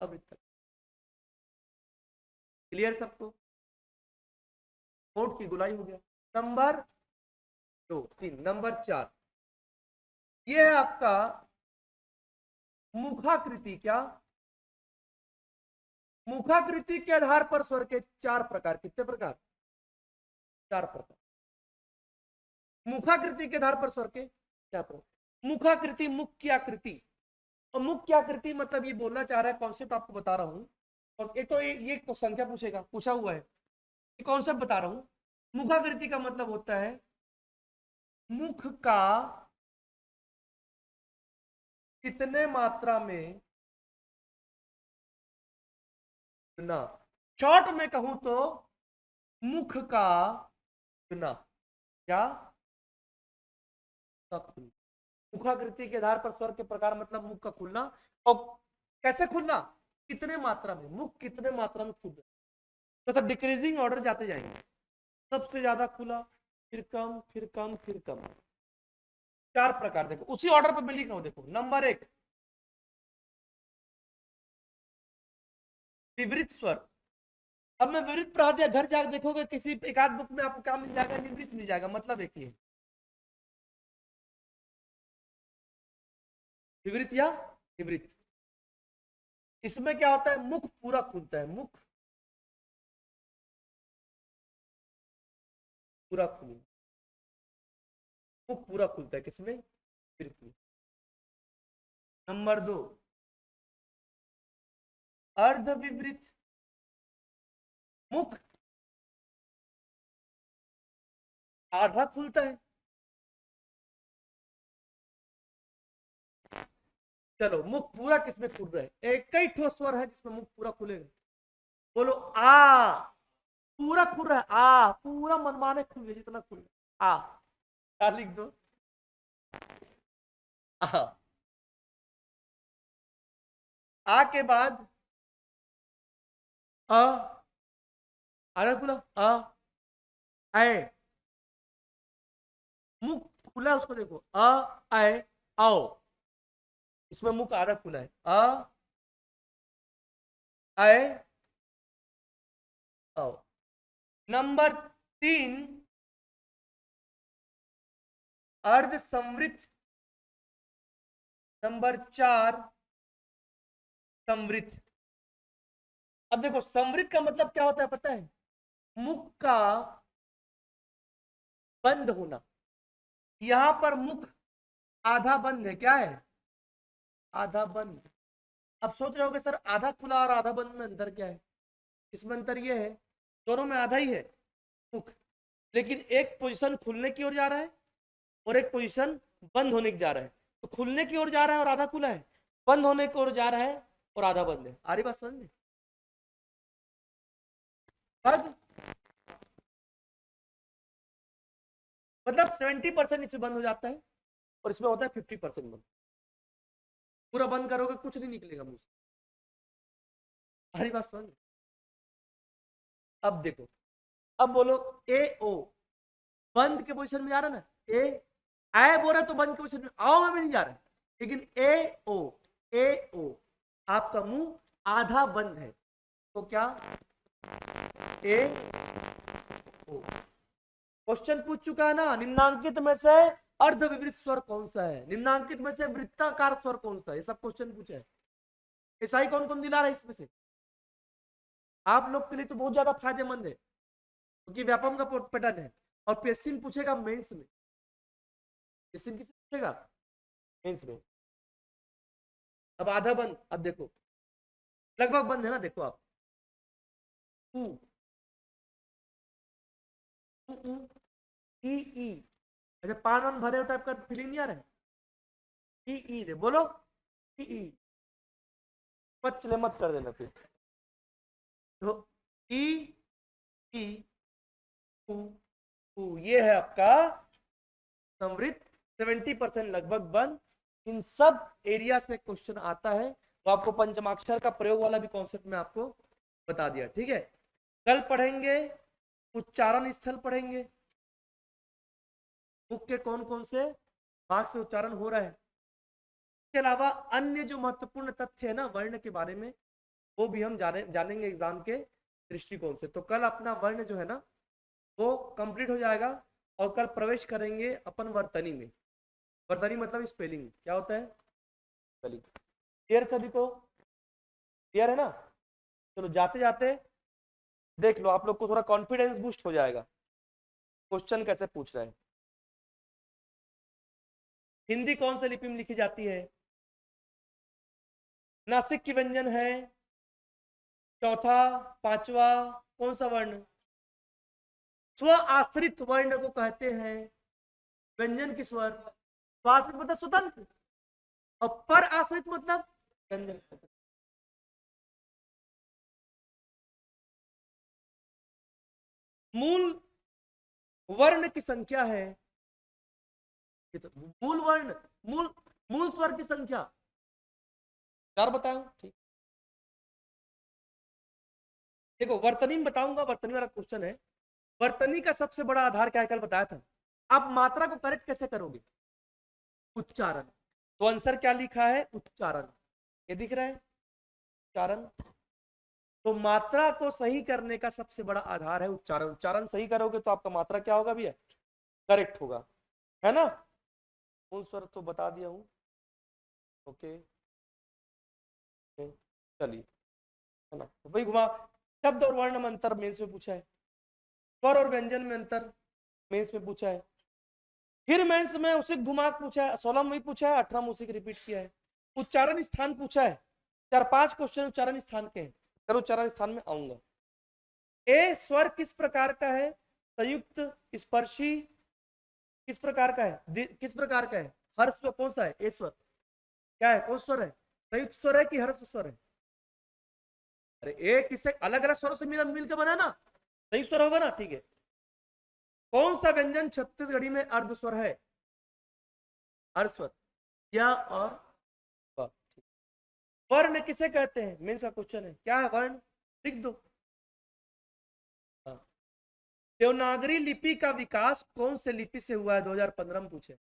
अब क्लियर सबको? होठ की गुलाई हो गया। नंबर 2, 3, नंबर 4 ये है आपका मुखाकृति। क्या? मुखाकृति के आधार पर स्वर के 4 प्रकार। कितने प्रकार? 4 प्रकार। मुखाकृति के आधार पर स्वर के 4 प्रकार। मुखाकृति, मुख की आकृति। और मुख की आकृति मतलब ये बोलना चाह रहा है, कॉन्सेप्ट आपको बता रहा हूं। और एक तो ये संख्या पूछेगा, पूछा हुआ है, ये कॉन्सेप्ट बता रहा हूं। मुखाकृति का मतलब होता है मुख का कितने मात्रा में खुलना। शॉर्ट में कहूं तो मुख का खुलना, क्या का खुलना। मुखाकृति के आधार पर स्वर के प्रकार मतलब मुख का खुलना। और कैसे खुलना, कितने मात्रा में, मुख कितने मात्रा में खुल रहा है, तो सब डिक्रीजिंग ऑर्डर जाते जाएंगे। सबसे ज्यादा खुला, फिर कम, फिर कम, फिर कम। चार प्रकार देखो, उसी ऑर्डर पर मैं लिख रहा हूं। देखो नंबर एक, विवृत स्वर। अब मैं विवृत पढ़ा दिया, घर जाकर देखोगे किसी एक आध बुक में आपको क्या मिल जाएगा, निवृत्त मिल जाएगा। मतलब एक ही विवृत या निवृत्त। इसमें क्या होता है, मुख पूरा खुलता है, मुख पूरा खुलता, मुख पूरा खुलता है किसमें, विवृत में। नंबर दो, अर्ध विवृत। मुख आधा खुलता है। चलो मुख पूरा किसमें खुल रहा है, एक ही ठोस स्वर है जिसमें मुख पूरा खुलेगा। बोलो आ, पूरा खुल रहा है, आ पूरा मनमाने खुल गया जितना खुल रहा है। आ, क्या लिख दो, आ। आ के बाद अ, आधा खुला, अ, आए। मुख खुला है, उसको देखो, अ, आए, आओ। इसमें मुख आधा खुला है, अ, आए, आओ। नंबर तीन, अर्ध संवृत। नंबर चार, संवृत। अब देखो संवृत का मतलब क्या होता है पता है, मुख का बंद होना। यहां पर मुख आधा बंद है, क्या है, आधा बंद। अब सोच रहे हो कि सर आधा खुला और आधा बंद में अंतर क्या है। इसमें अंतर यह है, दोनों में आधा ही है मुख, लेकिन एक पोजीशन खुलने की ओर जा रहा है और एक पोजीशन बंद होने की जा रहा है। तो खुलने की ओर जा रहा है और आधा खुला है, बंद होने की ओर जा रहा है और आधा बंद है। आ रही बात समझ में, बंद मतलब 70% इसमें बंद हो जाता है और इसमें होता है 50% बंद। पूरा बंद करोगे कुछ नहीं निकलेगा मुंह से। आ रही बात समझ में? अब देखो, अब बोलो ए ओ, बंद के पोजीशन में जा रहा है ना, ए आए बोल रहा तो बंद के पोजीशन में, आओ में भी नहीं जा रहा है। लेकिन ए ओ, ए ओ, आपका मुंह आधा बंद है, तो क्या, ए ओ। क्वेश्चन पूछ चुका है ना, निम्नांकित में से अर्धविवृत स्वर कौन सा है, निम्नांकित में से वृत्ताकार स्वर कौन सा है, ये सब क्वेश्चन पूछा है। ऐसा ही कौन कौन दिला रहा है इसमें से, आप लोग के लिए तो बहुत ज्यादा फायदेमंद है, क्योंकि व्यापम का पैटर्न है। और पीएससी पूछेगा मेंस में, पीएससी किसे पूछेगा, मेंस में। अब आधा बंद, अब देखो लगभग बंद है ना, देखो आप, ऊ, ऊ, ऊ, ई, ई। अच्छा पान वान भरे टाइप का फीलिंग नहीं आ रहा है, ई ई रे बोलो, ई ई, पचले मत कर देना फिर। तो ई ई ऊ ऊ, ये है आपका समृद्ध, 70% लगभग बंद। इन सब एरिया से क्वेश्चन आता है, तो आपको पंचमाक्षर का प्रयोग वाला भी कॉन्सेप्ट में आपको बता दिया, ठीक है। कल पढ़ेंगे उच्चारण स्थल, पढ़ेंगे मुख के कौन कौन से भाग से उच्चारण हो रहा है। इसके अलावा अन्य जो महत्वपूर्ण तथ्य है ना वर्ण के बारे में, वो भी हम जानेंगे एग्जाम के दृष्टिकोण से। तो कल अपना वर्ण जो है ना वो कंप्लीट हो जाएगा, और कल प्रवेश करेंगे अपन वर्तनी में। वर्तनी मतलब स्पेलिंग, क्या होता है, स्पेलिंग। क्लियर सभी को, क्लियर है ना। चलो जाते जाते देख लो, आप लोग को थोड़ा कॉन्फिडेंस बूस्ट हो जाएगा, क्वेश्चन कैसे पूछ रहे हैं। हिंदी कौन सी लिपि में लिखी जाती है? नासिक की व्यंजन है। चौथा, पांचवा, कौन सा वर्ण? स्व आश्रित वर्ण को कहते हैं व्यंजन की स्वर। स्वाश्रित मतलब स्वतंत्र, और पर आश्रित मतलब व्यंजन। मूल वर्ण की संख्या है, मूल वर्ण, मूल मूल स्वर की संख्या 4 बताओ। ठीक, देखो वर्तनी में बताऊंगा, वर्तनी वाला क्वेश्चन है। वर्तनी का सबसे बड़ा आधार क्या है, कल बताया था। आप मात्रा को करेक्ट कैसे करोगे? उच्चारण। तो आंसर क्या लिखा है? उच्चारण। ये दिख रहा है, उच्चारण। तो मात्रा को सही करने का सबसे बड़ा आधार है उच्चारण। उच्चारण सही करोगे तो आपका मात्रा क्या होगा भैया? करेक्ट होगा, है ना। मूल स्वर तो बता दिया हूं। ओके, चलिए, है ना। तो वही घुमा, शब्द और वर्ण में अंतर मेंस में पूछा है, स्वर और व्यंजन में अंतर मेंस में पूछा है, फिर मेंस में उसी घुमा पूछा है, 16 में भी पूछा है, 18 में उसी रिपीट किया है। उच्चारण स्थान पूछा है, 4-5 क्वेश्चन उच्चारण स्थान के हैं। चलो उच्चारण स्थान में आऊंगा। ए स्वर किस प्रकार का है? संयुक्त, स्पर्शी, किस प्रकार का है? किस प्रकार का है? हर्ष स्वर कौन सा है? ए स्वर क्या है? कौन स्वर है? संयुक्त स्वर है कि हर्ष स्वर है? अरे ए किससे अलग अलग स्वरों से मिलकर बना ना, संयुक्त स्वर होगा ना, ठीक है। कौन सा व्यंजन छत्तीसगढ़ी में अर्ध स्वर है? अर्ध स्वर, या और वर्ण किसे कहते हैं? मेंस का क्वेश्चन है, क्या है वर्ण? लिख दो। देवनागरी लिपि का विकास कौन से लिपि से हुआ है? 2015 में पूछे।